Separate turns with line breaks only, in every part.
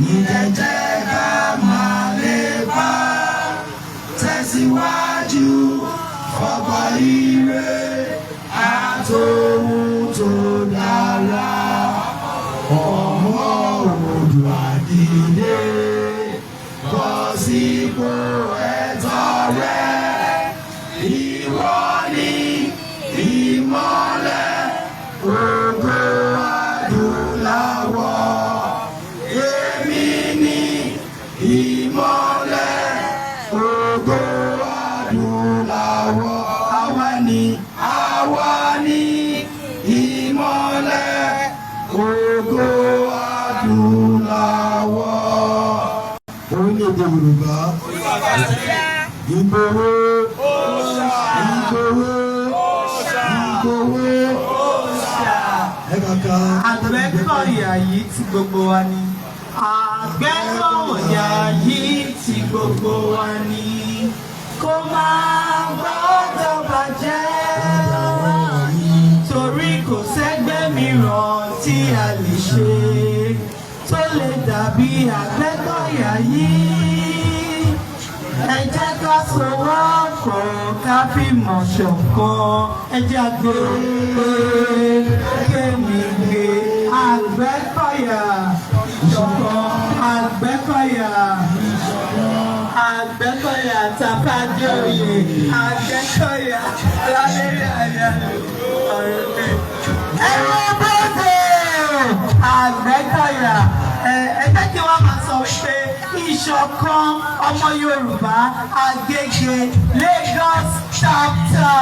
ìjẹ́jẹ́ ká máa lépa tẹ̀síwájú fọ́pọ̀ ire àtòhun tó dára. Ọmọ Oòduà dìde bọ́ sípò ẹ̀tọ́ rẹ. Ìwọ ni ìmọ́lẹ̀ ògo adúláwọ̀. Èmi ni ìmọ́lẹ̀ ògo adúláwọ̀. Àwa ni ìmọ́lẹ̀ ògo adúláwọ̀. Orílẹ̀-èdè Yorùbá. Ìgbòho.
Àgbẹ̀kọ̀yà yìí ti gbogbo wa ni. Àgbẹ̀kọ̀yà yìí ti gbogbo wa ni. Kó máa gbọ́dọ̀ bàjẹ́. Torí kò sẹ́gbẹ́ mìíràn tí a lè ṣe tó lè dàbí Àgbẹ̀kọ̀yà yìí. Ẹ jẹ́ ká sowọ́pọ̀ ká fìmọ̀ ṣọ̀kan. Ẹ jẹ́ kémi gbé Àgbẹ̀kọ̀yà ìṣọ̀kan. Àgbẹ̀kọ̀yà tàbádóyè. Àgbẹ̀kọ̀yà lálẹ́ àyà ọ̀rẹ́. Ẹ̀rọ bọ́dẹ̀ Àgbẹ̀kọ̀yà. Ẹ jẹ́ kí wọ́n máa sọ wípé ìṣọ̀kan ọmọ Yorùbá Agége Lagos chapter.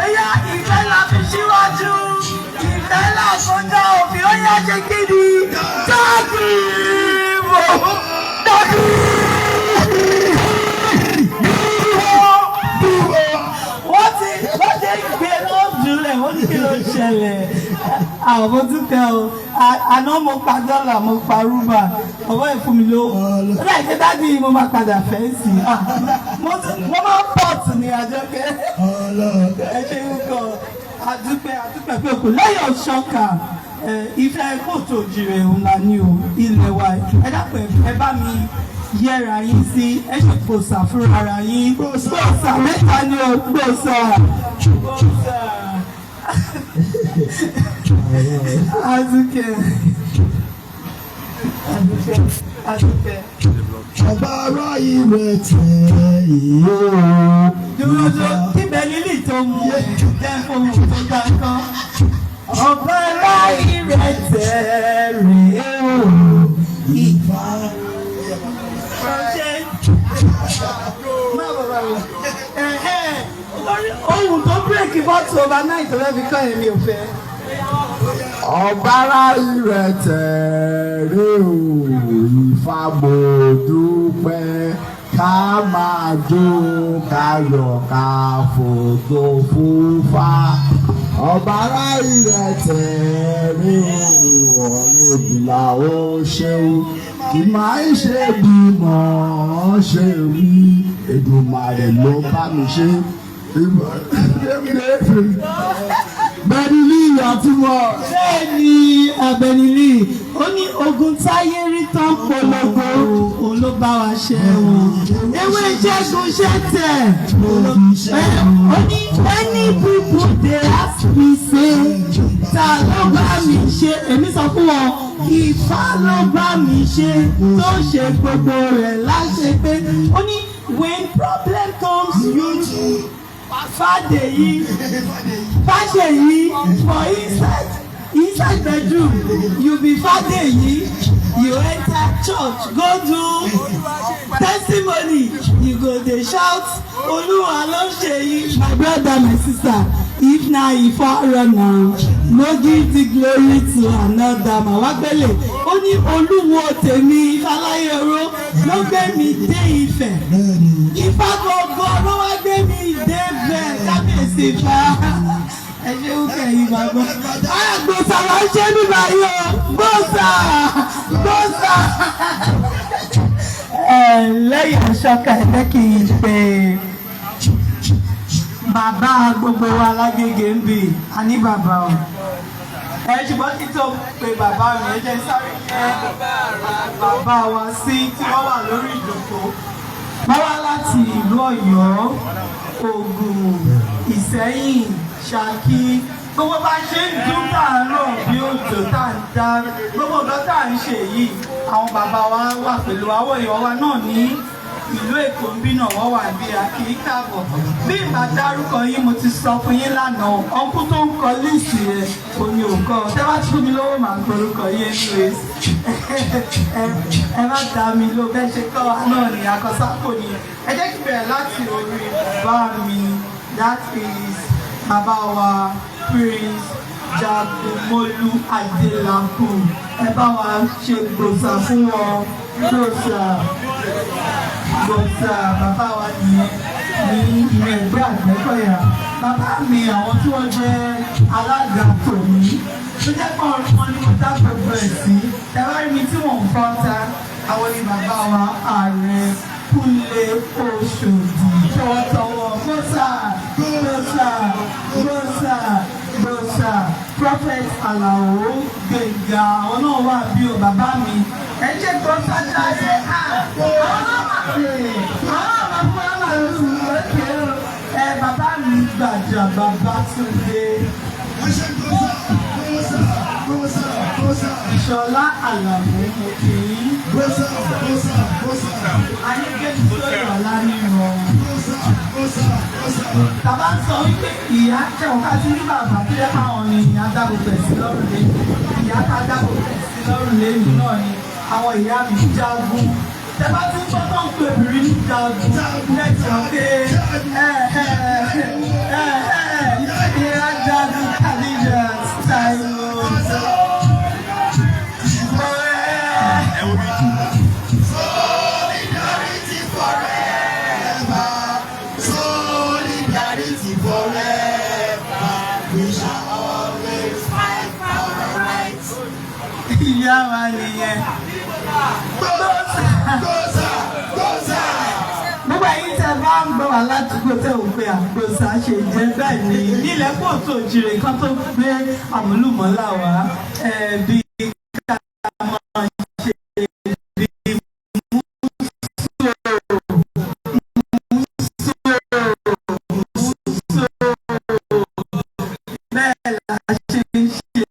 Ẹ̀yà ìfẹ́ la fi síwájú, ìfẹ́ là kọjá òfin. Ó yá ṣe kí ni tọ́kì ìbò tọ́kì wọ́n ti gbé lọ́dúnlẹ̀ wọ́n ní kí ló ṣẹlẹ̀. Àwọn ọmọ tún kẹ́ o àná mo pa dọ́là mo pa rúbà ọwọ́ ẹ̀ fún mi lówó ó láì ṣe dájú yìí mo máa padà fẹ́ sí i mo máa ń pọ̀tù ní Àjọkẹ́ ẹ ṣe ń kọ adúpẹ́ pé kò lẹ́yìn ọ̀ṣọ́kà ìfẹ́ kóòtù òjìrè òun la ní o ilẹ̀ wa ẹ dápẹ́ ẹ bá mi yẹra yín sí ẹ ṣe gbòòsà fún ara yín gbòòsà mẹ́ta ni o gbòòsà. Adúkẹ́.
Agbára ìwé tẹ̀ ìyó.
Dúró kíbẹ̀ lílì tó mú jẹ́ fún tó gbà kan. Agbára ìwé tẹ̀ rèé o. Ìfà. Ohun tó bírèkì bọ́tù overnight tó lẹ́bi kọ́ èmi ò fẹ́.
Ọ̀bára ìrẹ̀tẹ̀ rè o, Ifá mo dúpẹ́, ká máa jó káyọ̀ ká fògo fúnfá. Ọ̀bára ìrẹ̀tẹ̀ rè o, ọ̀run ìbìlà ó ṣeun, kì máa ń ṣe bí mọ̀ ṣe wí, Èdùmàrè ló bá mi ṣe. Bẹ́ẹ̀ni àtúmọ̀.
Bẹ́ẹ̀ni Abẹ́nilí ó ní ogun táyé rí tán polongo òun ló bá wa ṣe wọn. Ewé Ṣẹ́gun Ṣẹ́tẹ̀ ó ní many people dey ask me say ta ló bá mi ṣe èmi sọ fún wọn Ifá ló bá mi ṣe tó ṣe gbogbo rẹ̀ láṣẹ pé ó ní when problem comes you Fàdèyí for inside bedroom you be Fàdèyí you enter church go do testimony you go dey shout Olúwa ló ṣe yí. My brother my sister if na Ifá run am no give the glory to another mà wá gbélé ó ní Olúwo tèmi Ifáláyọ̀rọ̀ ló gbé mi dé Ifẹ̀ Ifá gbogbo ló wá gbé mi dé bẹ́ẹ̀ kábíyèsí Ifá ẹ ṣe ń kẹ́ yìí máa gbọ́. Gbòòsà wá ń ṣe nígbà yìí o gbòòsà. Lẹ́yìn Ọ̀ṣọ́kà ẹ̀fẹ́ kì í pè bàbá gbogbo wa lágége ń bì á ní bàbá o. ṣùgbọ́n kí tó pe bàbá mi ẹ jẹ́ sáré jẹ́ bàbá wa sí tí wọ́n wà lórí ìjókòó. Wọ́n wá láti ìlú Ọ̀yọ́, Ògùn, Ìsẹ́yìn, Ṣakí. Gbogbo bá ṣe ń dún láàárọ̀ bí òjò tá à ń dá gbogbo ọ̀dọ́ tá à ń ṣe yìí àwọn bàbá wa wà pẹ̀lú àwọn èèyàn wa náà ní ìlú Èkó ń bí náà wọ́n wà bí akíní káàbọ̀. Bí ìgbà dárúkọ yín mo ti sọ fún yín lánàá ọkú tó ń kọ líìsì rẹ̀ omi ò kọ́ tẹ́ bá tún mi lówó màá gborúkọ yín anyways ẹ má dá mi ló bẹ́ẹ̀ ṣe kọ́ wa náà ní akọ́sápò ni. Ẹ jẹ́ kí bẹ̀rẹ̀ láti orí bàbá mi that is bàbá wa Prince Jagomolu Adelaku. Ẹ bá wa ṣe gbòòsà fún wọn gbòòsà bàbá wa nìyẹn ní ilé ẹgbẹ́ Àgbẹ̀kọ̀yà. Bàbá mi àwọn tí wọ́n jẹ́ alága tòní tó jẹ́ pé wọn ni mo dá gbogbo ẹ̀ sí. Ẹ bá rí mi tí wọ́n ń fọ́ta àwọn ni bàbá wa ààrẹ Kúnlé Oṣòdì tọwọ́tọwọ́ gbòòsà Prophet Alao Gbẹ̀ngà àwọn náà wà bí o bàbá mi ẹ jẹ́ gbòòsà jáde àwọn náà wà pé àwọn náà wà lóṣù lókè ẹ bàbá mi Gbàjà Babátúndé Ìṣọ̀lá Àlàmú mo kì í ayégbèmí sọ̀rọ̀ lánìí tàbá ń sọ wípé ìyá jẹun ká sí ní bàbá tó yẹ káwọn ni ìyá dábò pẹ̀sí lọ́rùn lé ìyá ká dábò pẹ̀sí lọ́rùn lé mi náà ni àwọn ìyá mi jagun tẹ́bá tí ń gbọ́dọ̀ ń pè mí ní jagun lẹ́tọ̀ pé ìyá jagun kàdíjà táìlò. Ìyá wa nìyẹn. Gbogbo ẹ̀yin tẹ́ bá ń gbọ́ wá ládùúgbò tẹ́ ò pé àgbòsà ṣe jẹ́ bẹ́ẹ̀ ni nílẹ̀ Kóòtù Òjìrè kan tó gbé àmúlùmọ́lá wá bí ká máa ṣe bí bẹ́ẹ̀ la ṣe ń ṣe.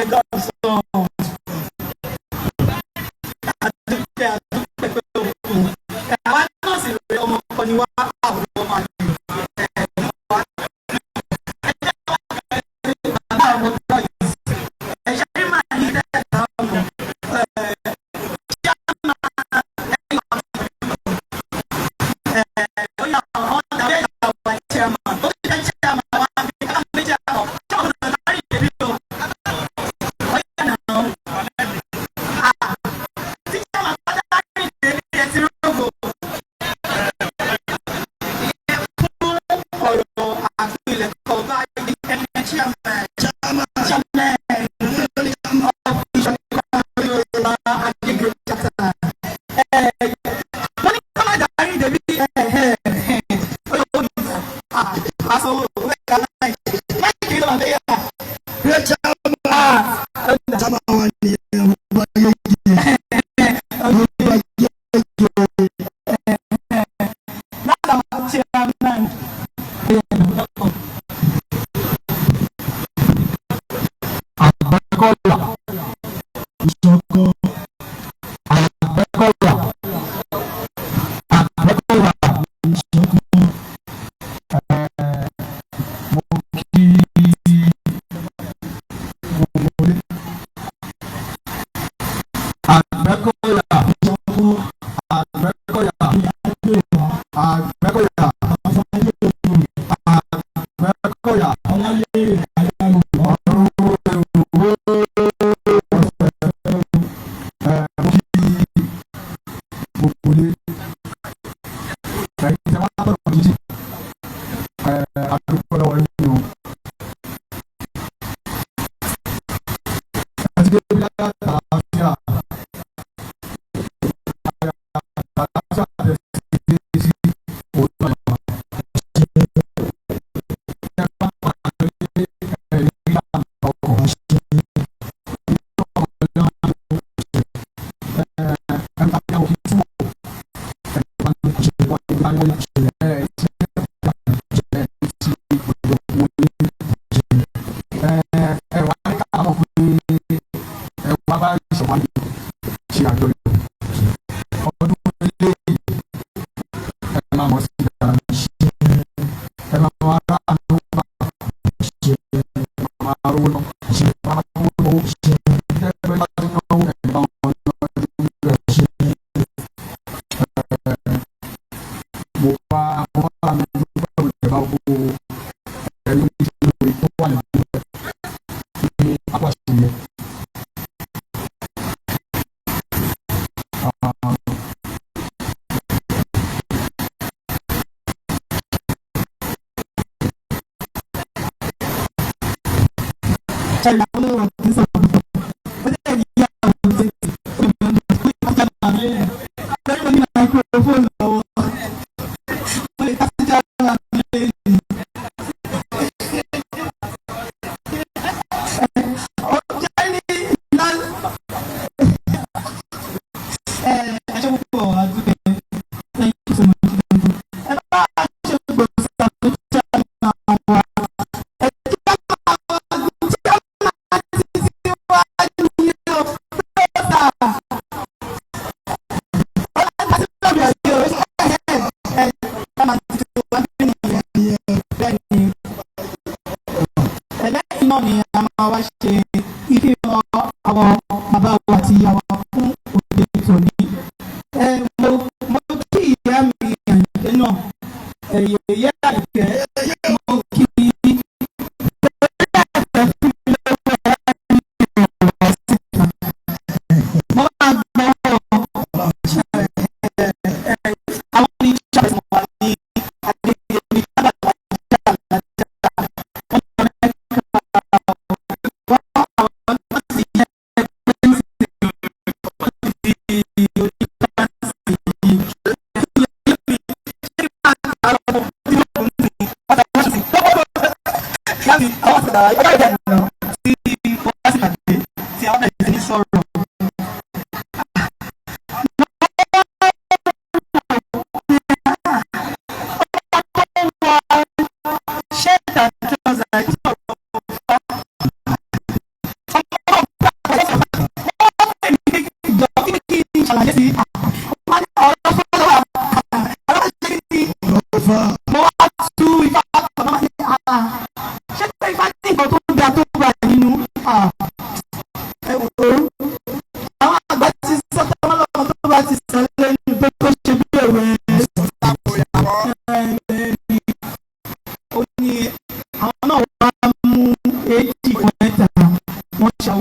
ẹ̀gọ́ sọ àdúgbò pé òkú àwa náà sì rẹ ọmọ kan ni wá àwọn ọmọ àgbẹ̀ bàbá àwọn ọmọ yìí ẹ̀ṣẹ̀ rí màá ní ẹ̀ka ọmọ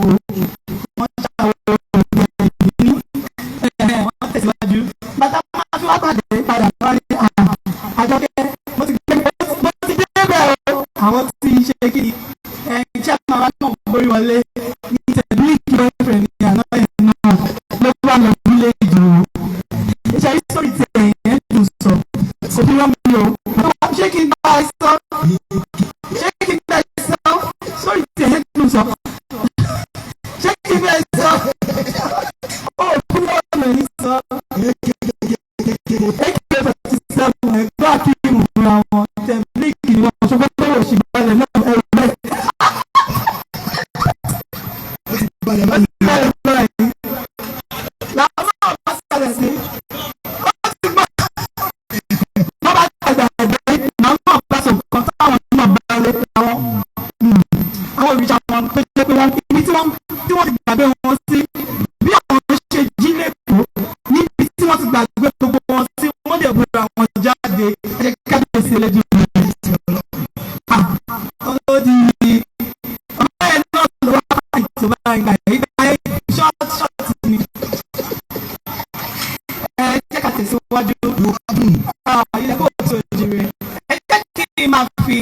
wọ́n ṣàwọn wọ́n tẹ̀síwájú bàtà máa fi wá padà wá ní Àjọkẹ́ mo ti dé bẹ́ẹ̀ o àwọn tí ń ṣe kí ṣé máa wá náà borí wọlé ní tẹ̀lé boyfriend ní àná ẹ̀ náà ló wà lọ sílé ìdúró ṣe é sórí tẹ̀ ẹ̀ dùn sọ kò fi wọ́n mi o ṣé kí n bá ẹ sọ sórí tẹ̀ ẹ̀ dùn sọ ṣé kí n bá ẹ sọ ó fi wọ́n mi sọ ẹgbẹ́ àti ìmùra wọn tẹ̀lé ìwọ̀n ṣùgbọ́n tó yọ̀ sí balẹ̀ náà ẹ̀rọ bẹ́ẹ̀. Làwọn náà bá sàlẹ̀ sí. Wọ́n ti gbọ́. Wọ́n bá tẹ̀gbà ẹ̀gbẹ́ làwọn náà bá sọ nǹkan táwọn náà bá lé àwọn. Àwọn òrìṣà wọn tó jẹ́ pé wọ́n ibi tí wọ́n ti gbàgbé wọn sí. Bí àwọn ṣe jí lẹ́kọ̀ọ́ níbi tí wọ́n ti gbàgbé gbogbo wọn sí wọ́n dẹ̀ bóra wọn jáde ẹ̀jẹ̀ kábíyèsí ẹlẹ́jọ́ rẹ̀. Ọlọ́dì ọmọ ẹ̀ náà ló wá fáìtì tó bá ń gbà yìí ṣọ́ọ̀tì ni. Ẹ jẹ́ ká tẹ̀síwájú. Ilé kò tó jire. Ẹ jẹ́ kí n máa fi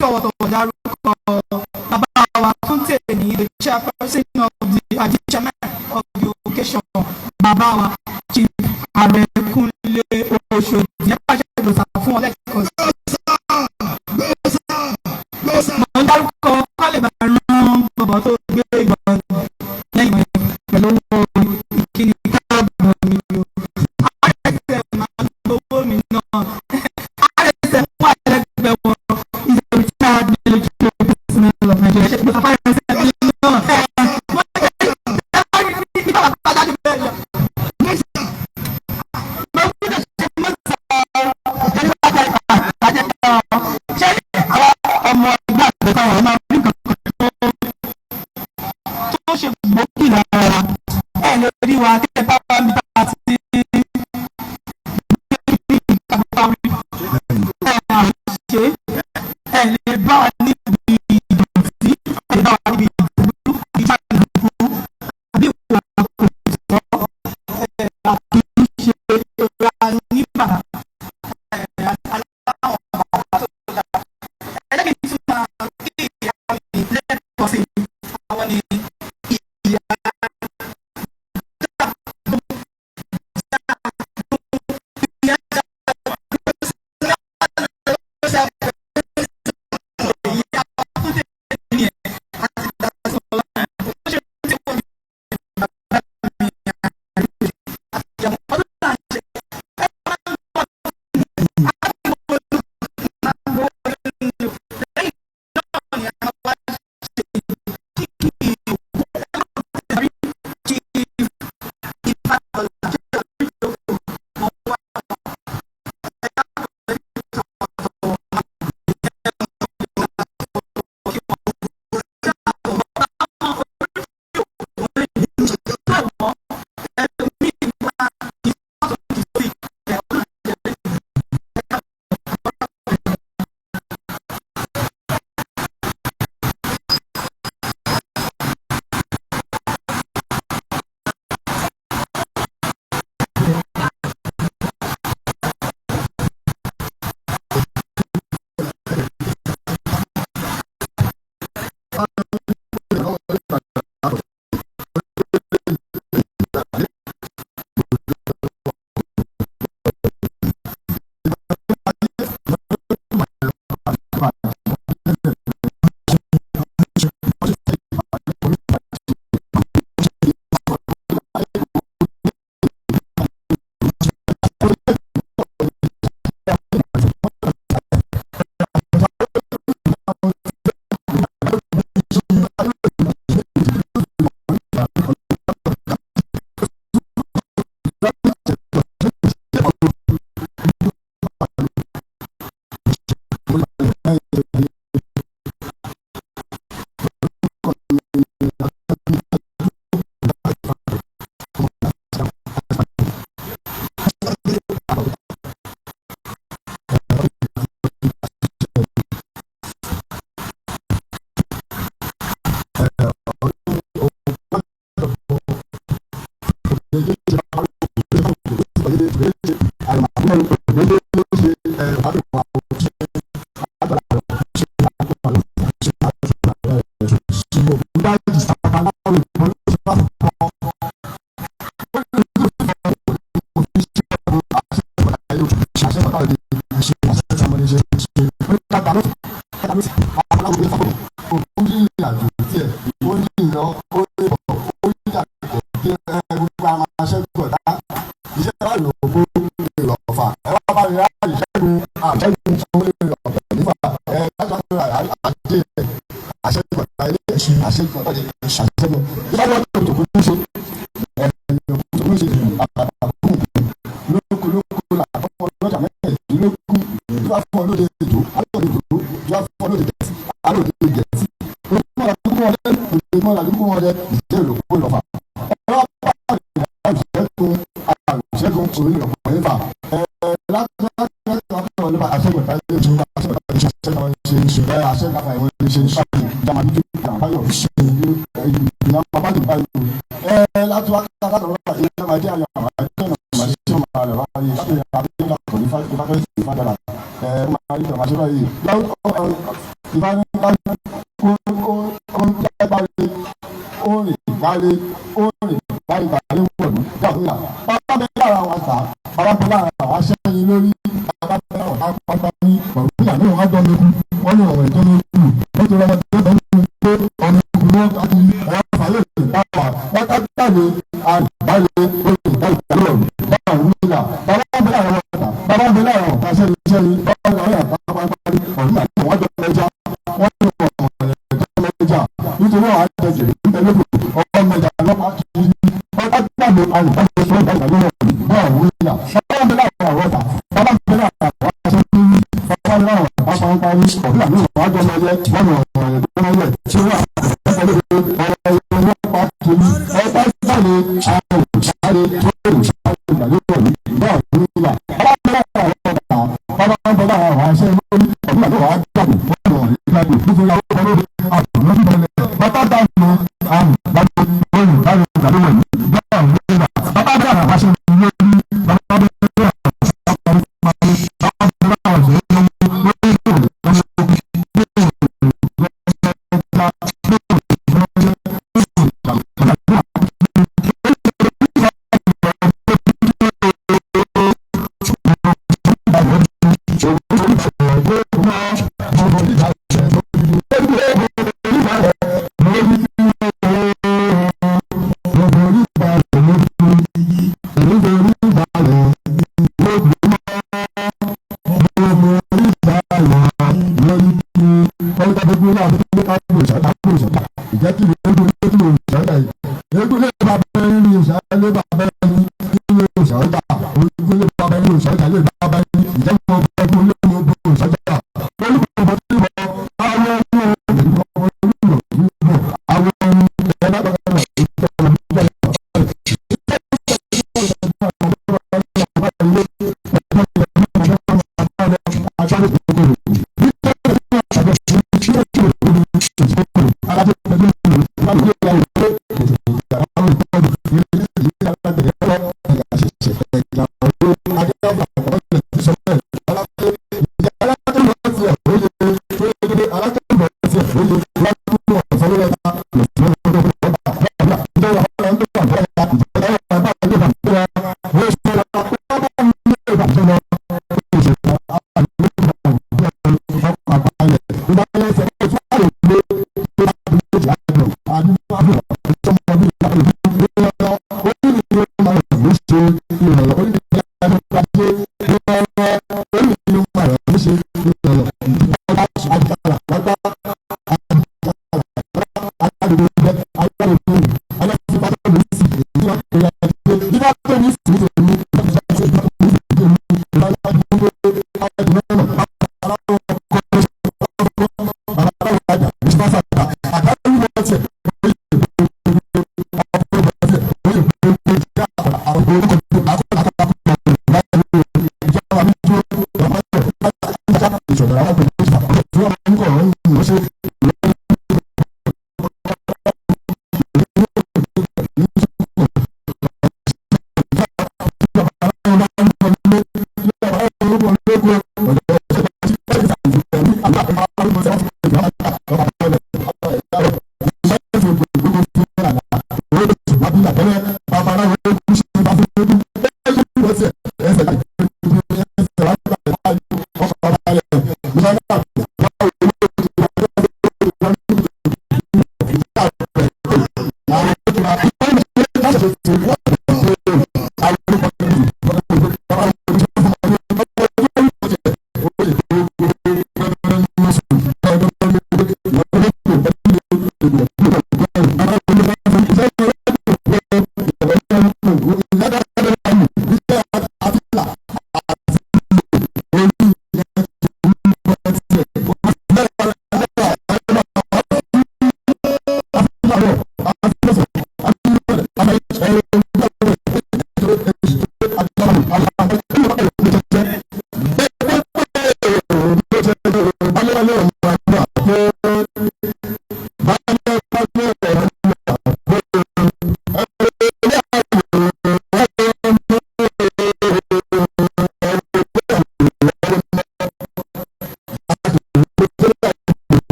tọ̀wọ̀tọ̀wọ̀ dárúkọ bàbá wa fún tèmi the chairperson of the chairman of the occasion bàbá wa Chief Àrẹ̀kúnlé Oṣòdì ẹ bá ṣe gbèsè fún ọ lẹ́kọ̀ọ́ sí. Mo ń dárúkọ kálẹ̀ bá rán bọ̀bọ̀ tó gbé ìbọn lẹ́yìn pẹ̀lú owó ìkíni káàbọ̀ mi o. Àrẹ̀sẹ̀ máa ń gbowó mi náà. Àrẹ̀sẹ̀ fún àrẹ̀gbẹ̀ wọn is a retired military personnel of Nigeria. Ṣé gbèsè fún àrẹ̀sẹ̀ mi náà? Wọ́n ṣe é bá rí ní bàbá padà ní bẹ́ẹ̀ lọ. Ọmọ ẹgbẹ́ àgbẹ̀ká wọn máa ń rí nǹkan tó ṣe gbòógì lára ẹ̀ lè rí wa kí ẹ bá wà ní bá ti gbé ìkàwé ẹ̀ àṣẹ ẹ̀ lè bá wa níbi ìdọ̀tí ẹ̀ lè bá wa níbi ìdúró ìjà ìdúró àbí ìwà kò sọ ẹ̀ àti ṣe ìrora nígbà aláwọ̀ bàbá tó dá. Ẹlẹ́gbẹ̀ẹ́ tí wọ́n máa ń gbé ìyá mi lẹ́ẹ̀kọ́ sí àwọn ní ìyá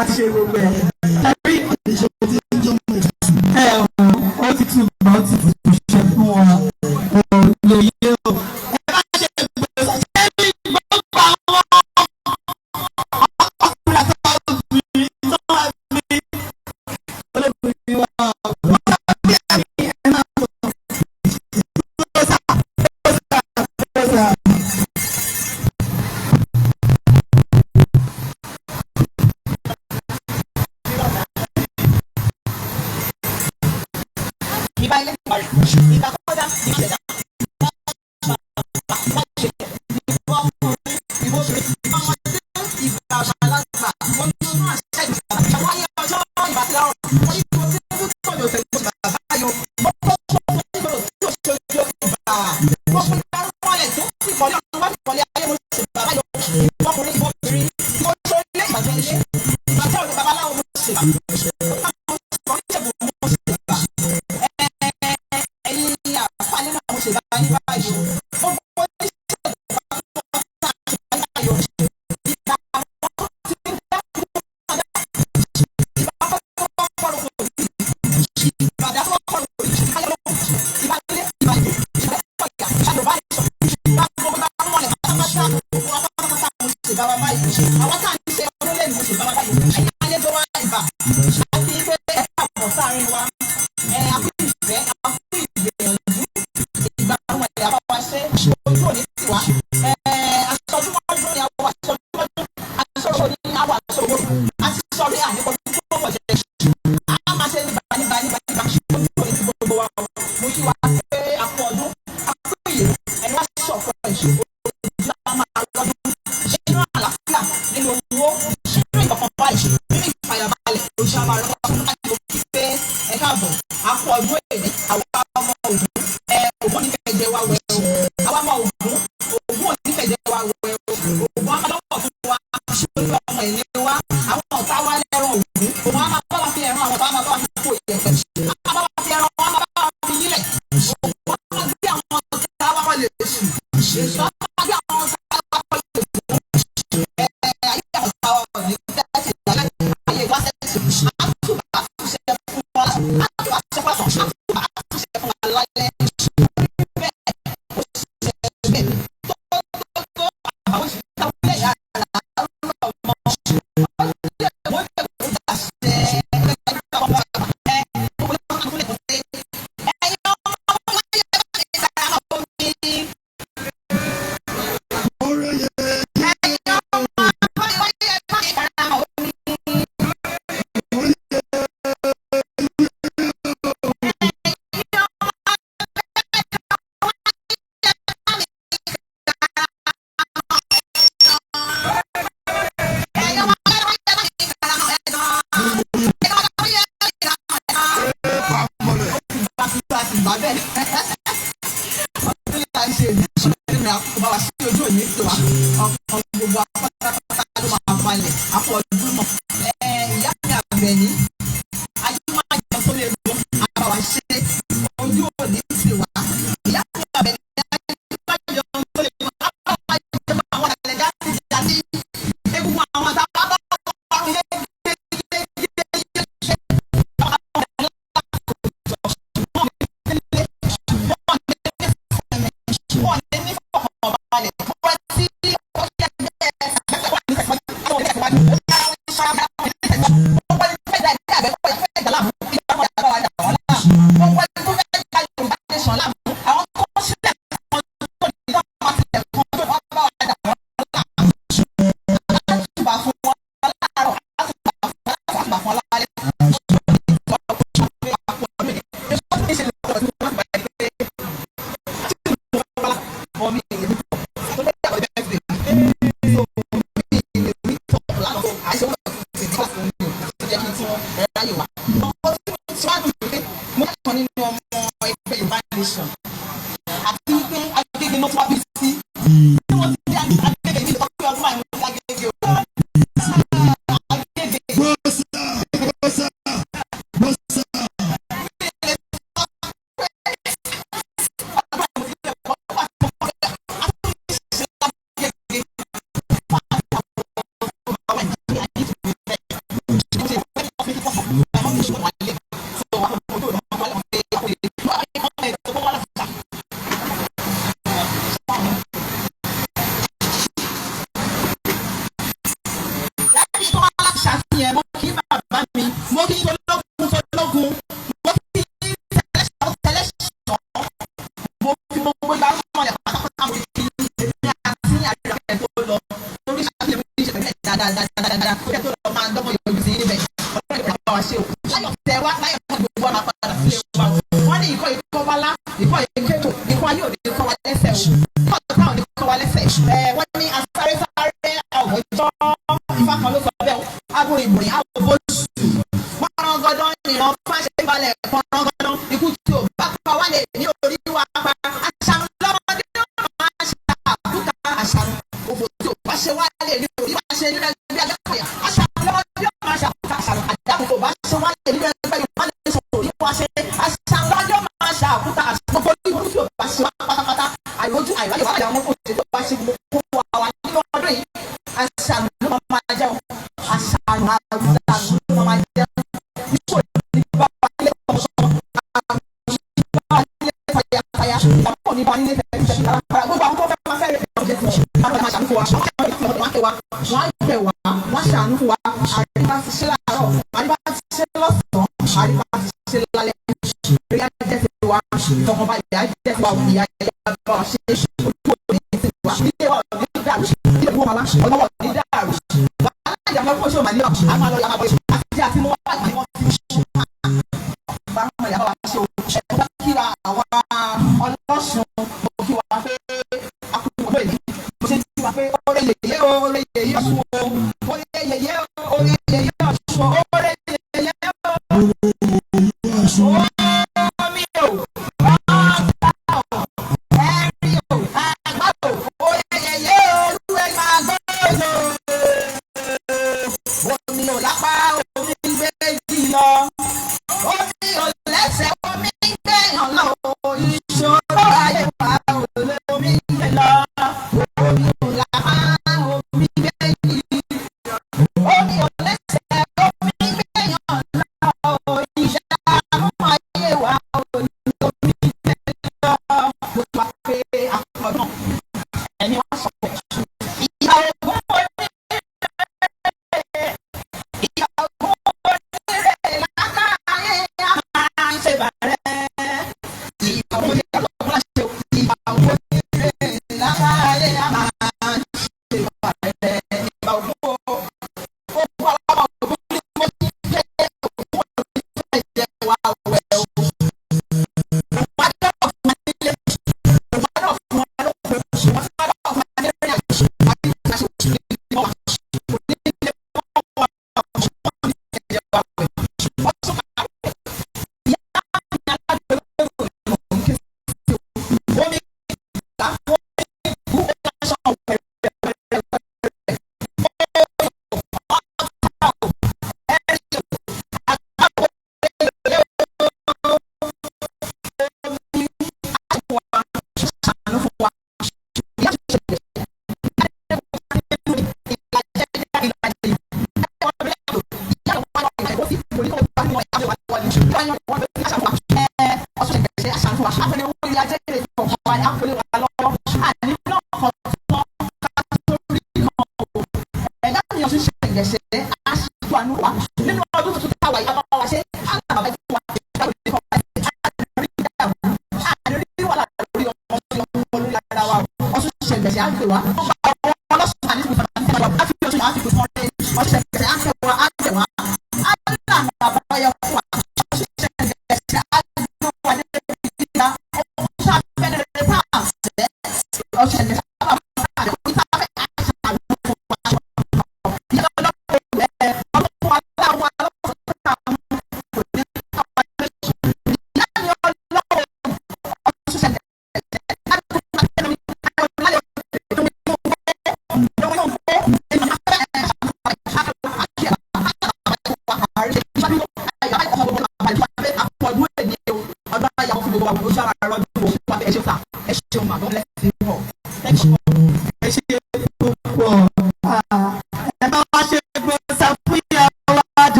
àti ṣe gbogbo ẹ̀. Ó ti tún bá ó ti tún ṣe fún wọn lóye o. Ẹ bá ṣe gbogbo ṣe ní gbogbo àwọn ọkùnrin àti obìnrin tó wà ní olóbìnrin wa. Ẹ máa bọ̀ ọ́
yẹn mo kí bàbá mi mo kí tológun mo kí tẹlẹsọ mo fi gbogbo ìgbà mọ̀lẹ́ pátápátá mo kí èmi àti àdìrẹ́ tó lọ lórí àti èmi ṣe pẹ̀lú dáadáa kó yẹ tó lọ máa dọ́gbọ̀n yọjú sí níbẹ̀ ọ̀rọ̀ ìgbà bá wa ṣe o láyọ̀ tẹ wá láyọ̀ tẹ gbogbo ọmọ padà sílé wa wọ́n ní ìkọ́ wálá ìkọ́ ìkétò ìkọ́ ayé òde ìkọ́ wa lẹ́sẹ̀ o ìkọ́ táwọn òde ìkọ́ wa lẹ́sẹ̀ wọ́n ní asáré ọ̀gọ́jọ́ ìfá kan ló sọ bẹ́ẹ̀ o abo ìbòrìn abo bóṣù pọ́nrọ́gọ́dọ́ ìran fáṣẹ balẹ̀ pọ́nrọ́gọ́dọ́ ikú tí ò bá pa wá lè ní orí wa pa àṣà lọ́mọdé máa ṣe àkúta àṣà òfò tí ò bá ṣe wá lè ní orí wa ṣe nílẹ̀ bí adákọ̀yà àṣà lọ́mọdé máa ṣe àkúta àṣà àdàkùn tó bá ṣe wá lè nílẹ̀ bí wọ́n lè sọ orí wa ṣe àṣà lọ́mọdé máa ṣe àkúta àṣà gbogbo ikú tí ò bá ṣe wá pátápátá àìrójú àìráyè wà láwọn òṣèlú tó bá ṣe gbogbo àwọn nínú ọdún yìí àṣà ló máa jẹ́ àṣà ló máa jẹ́ ipò ìdíbà ilé ọ̀ṣọ́ fàyàfàyà ìyàpọ̀ nípa nílé fẹ̀ẹ́ gbogbo àwọn tó fẹ́ máa fẹ́ rẹ̀ ọ̀jẹ̀ tí wọ́n máa ṣàánú fún wa wọ́n á bẹ̀ wá wọ́n á ṣàánú fún wa àríwá ti ṣe láàárọ̀ àríwá ti ṣe lọ́sàn-án àríwá ti ṣe lálẹ́ rí ajẹ́ ti wa ìfọkànbalẹ̀ ajẹ́ ti wa ìyá ìyá bá wa ṣe ojú òní ti wa nílé wa ní dàrú nílé wọn wà ọlọ́wọ́ ní dàrú wàhálà ìjàmbá fún oṣù màlẹ́ àmọ́ àlọ́ yàrá bọ̀ àti àti mọ́ wà ní wọ́n ti ṣe bá wọn yàrá wa ṣe o ẹ̀ka kíra àwọn ọlọ́sùn mo kí wa pé akúkú lóye mo ṣe kí wa pé oore yèyé ọ̀ṣun o oore yèyé ọ̀ṣun o oore yèyé ọ̀ṣun o.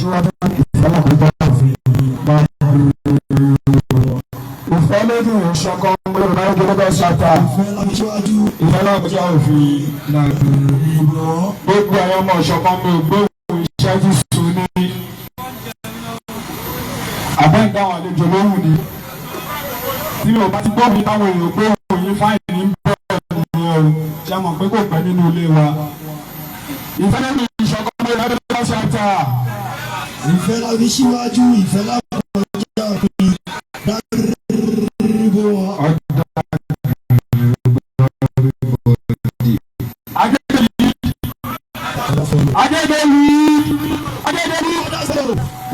síwájú ìfẹ́ àkójọ òfin máa ń gbòòrò. Ìfẹ́ lójú ìṣọ̀kan Yorùbá gẹ́gẹ́ ṣàtà. Ìfẹ́ lákòókò òfin máa ń gbòòrò. Gbogbo àwọn ọmọ ìṣọ̀kan mi ò gbóhùn ìṣẹ́jú sùn ní àbẹ́ǹdà àwọn àlejò lóhùn ni. Tí mi ò bá ti gbóhùn táwọn èèyàn gbóhùn yín fáìlì ń bẹ̀rẹ̀ nìyẹn o. Ṣé mọ̀ pé kò pẹ́ nínú ilé wa? Ìfẹ́ lójú ìṣọ̀kan mi ò lọ́dún ṣàtà.
Ìfẹ́ láfi síwájú, ìfẹ́ láfi ọjà òfin dáríbò wọn.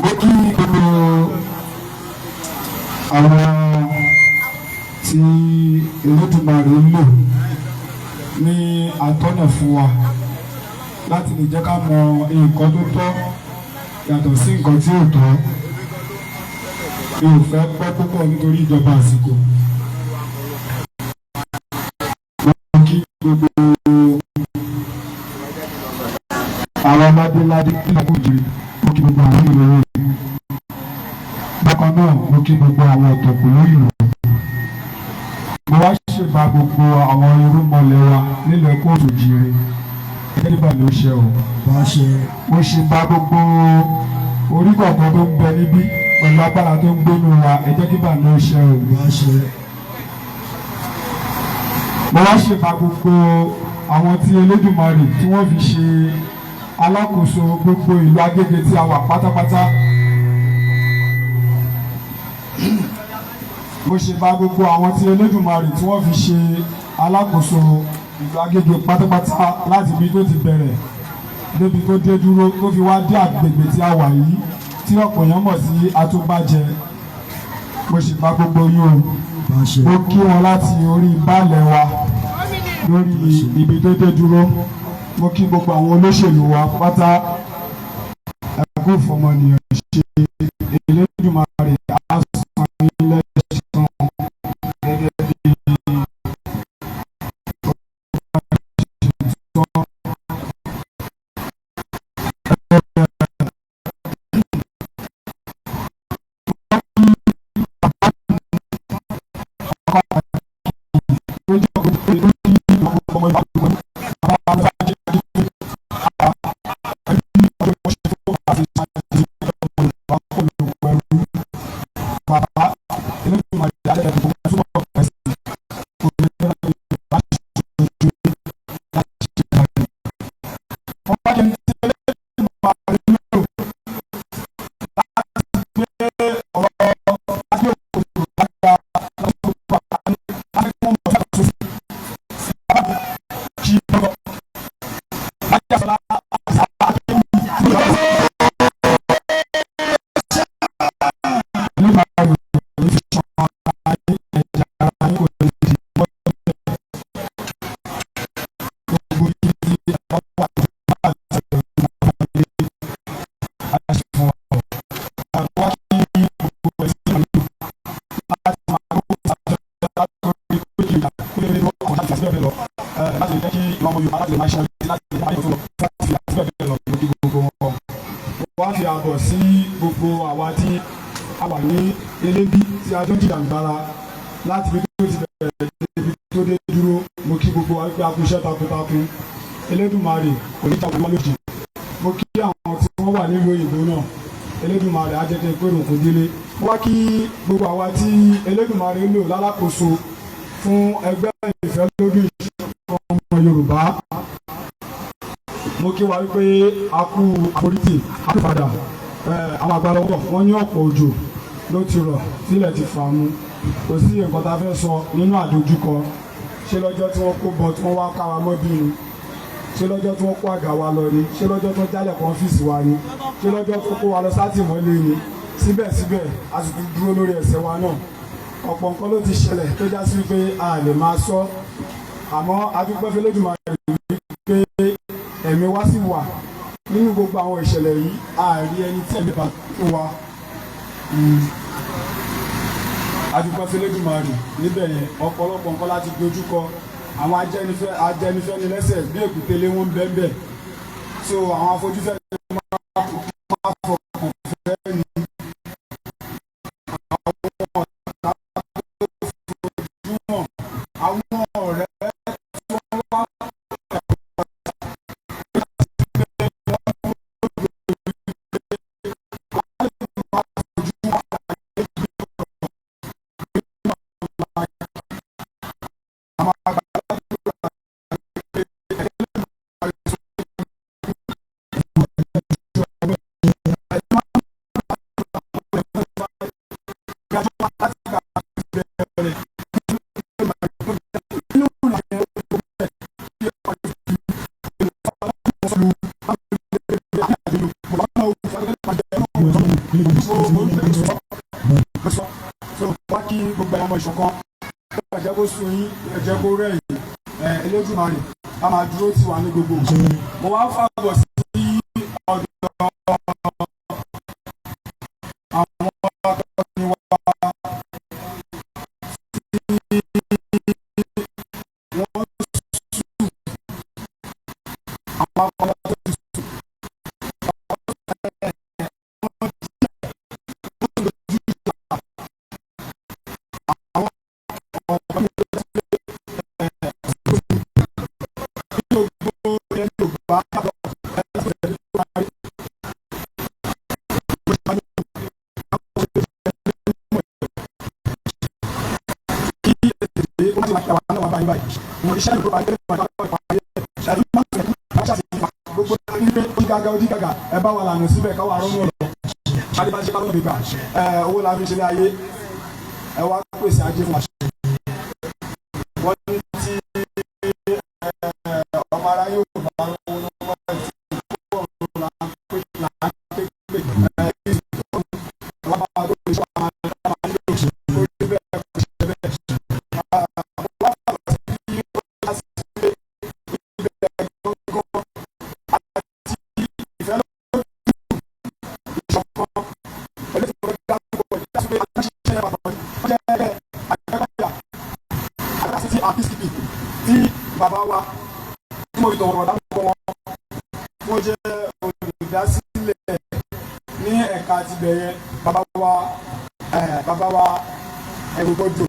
Mo kí gbogbo àwọn tí Olódùmarè ń lò ní àtọ́nà fún wa láti lè jẹ́ ká mọ nǹkan tó tọ́ yàtọ̀ sí nǹkan tí ò tọ́. Mi ò fẹ́ pẹ́ púpọ̀ nítorí ìjọba àsìkò. Mo kí gbogbo àwọn ọmọdéládé kílákùjì, mo kí gbogbo àwọn ìròyìn. Bákan náà, mo kí gbogbo àwọn ọ̀tọ̀kùnrin ìròyìn. Mo wá ṣèbá gbogbo àwọn irúnmọlẹ̀ wa nílẹ̀ kóòtù jíire. Nígbà ló ṣe o. Mo ṣe bá gbogbo orí kọ̀ọ̀kan tó ń bẹ níbí pẹ̀lú agbára tó ń gbénu wa, ẹ jẹ́ kí bà ló ṣe o. Mo wá ṣe bá gbogbo àwọn tí Elédùmarè tí wọ́n fi ṣe alákòóso gbogbo ìlú Agége tí a wà pátápátá. Mo ṣe bá gbogbo àwọn tí Elédùmarè tí wọ́n fi ṣe alákòóso ìlú Agége pátápátá láti ibi tó ti bẹ̀rẹ̀ débi tó dé dúró tó fi wá dé àgbègbè tí a wà yìí tí ọ̀pọ̀ èèyàn mọ̀ sí Atúbàjẹ. Mo sì bá gbogbo yín o. Mo kí wọn láti orí baálẹ̀ wa lórí ibi tó dé dúró. Mo kí gbogbo àwọn olóṣèlú wa pátá ẹ̀kú fọmọnìyàn ṣe Elédùmarè àásán ilé ẹ̀sán gẹ́gẹ́ bí wá fi àbọ̀ sí gbogbo àwa tí a wà ní elébi tí a tó jìjàǹgbara láti ibi tó ti bẹ̀rẹ̀ débi tó dé dúró. Mo kí gbogbo wa pé a kú iṣẹ́ takuntakun. Elédùmarè kò ní tàbí wọn lójì. Mo kí àwọn tí wọ́n wà nílùú òyìnbó náà. Elédùmarè á jẹ́ kí n pé òkú délé. Mo wá kí gbogbo àwa tí Elédùmarè ń lò lálákòóso fún ẹgbẹ́ ìfẹ́ lójú ìṣọ̀kan ọmọ Yorùbá. Mo kí wa wípé a kú àforítì a kú padà. Àwọn àgbàlá ọkọ̀ wọ́n ní ọ̀pọ̀ òjò ló ti rọ̀ sílẹ̀ ti fà mu. Kò sí nǹkan tá a fẹ́ sọ nínú àdójúkọ. Ṣé lọ́jọ́ tí wọ́n kó bọ̀ tí wọ́n wá ká wa mọ́ bí ni? Ṣé lọ́jọ́ tí wọ́n kó àga wa lọ ni? Ṣé lọ́jọ́ tó jálẹ̀ kan ọ́fíìsì wa ni? Ṣé lọ́jọ́ tó kó wa lọ sátìmọ́lé ni? Síbẹ̀síbẹ̀ a sì ti dúró lórí ẹsẹ̀ wa náà. Ọ̀pọ̀ nǹkan ló ti ṣẹlẹ̀ tó já sí pé a lè máa sọ. Àmọ́ a dúpẹ́ fún Elédùmarè wípé ẹ̀mí wa sì wà nínú gbogbo àwọn ìṣẹ̀lẹ̀ yìí. A rí ẹni tí ẹ̀mí bá tó wa. A dúpẹ́ fún Elédùmarè níbẹ̀ yẹn ọ̀pọ̀lọpọ̀ nǹkan láti dojúkọ. Àwọn ajẹnifẹ́ni lẹ́sẹ̀ bí èkúté lé wọn bẹ́ẹ̀ so àwọn afojúfẹ́ máa fọkàn wá kí gbogbo ọmọ ìṣọ̀kan ẹ̀jẹ̀ kó sun yín ẹ̀jẹ̀ kó rẹ̀ yín Elédùmarè a máa dúró tì wá ní gbogbo. mo wá fàbọ̀ sí ọ̀dọ̀ àwọn akọni wa tí wọ́n sùn àwọn akọni tó ti sùn. Odigaga ẹ bá wà lànà síbẹ̀ káwá rọ́nù ọ̀rọ̀ adébáṣe káwọn ìgbà owó la fi ṣe ní ayé ẹ wá pèsè ajé fún àṣẹ. wọ́n ní tí ọmọ ara yóò bá wọn ní wọ́n ti kó ọ̀rọ̀ là ń pè wọ́n bá wà tó lè ṣọ́ àwọn àmàlẹ́ òṣèlú orí bẹ́ẹ̀ kò ṣe bẹ́ẹ̀. wọ́n bá wà sí ọjà sílé ibẹ̀ gbọ́ngàn. Tí bàbá wa tí mo fi tọ̀wọ̀ dáńkọ wọn mo jẹ́ olùdásílẹ̀ ní ẹ̀ka ti bẹ̀yẹ bàbá wa Ẹ̀rùbodò.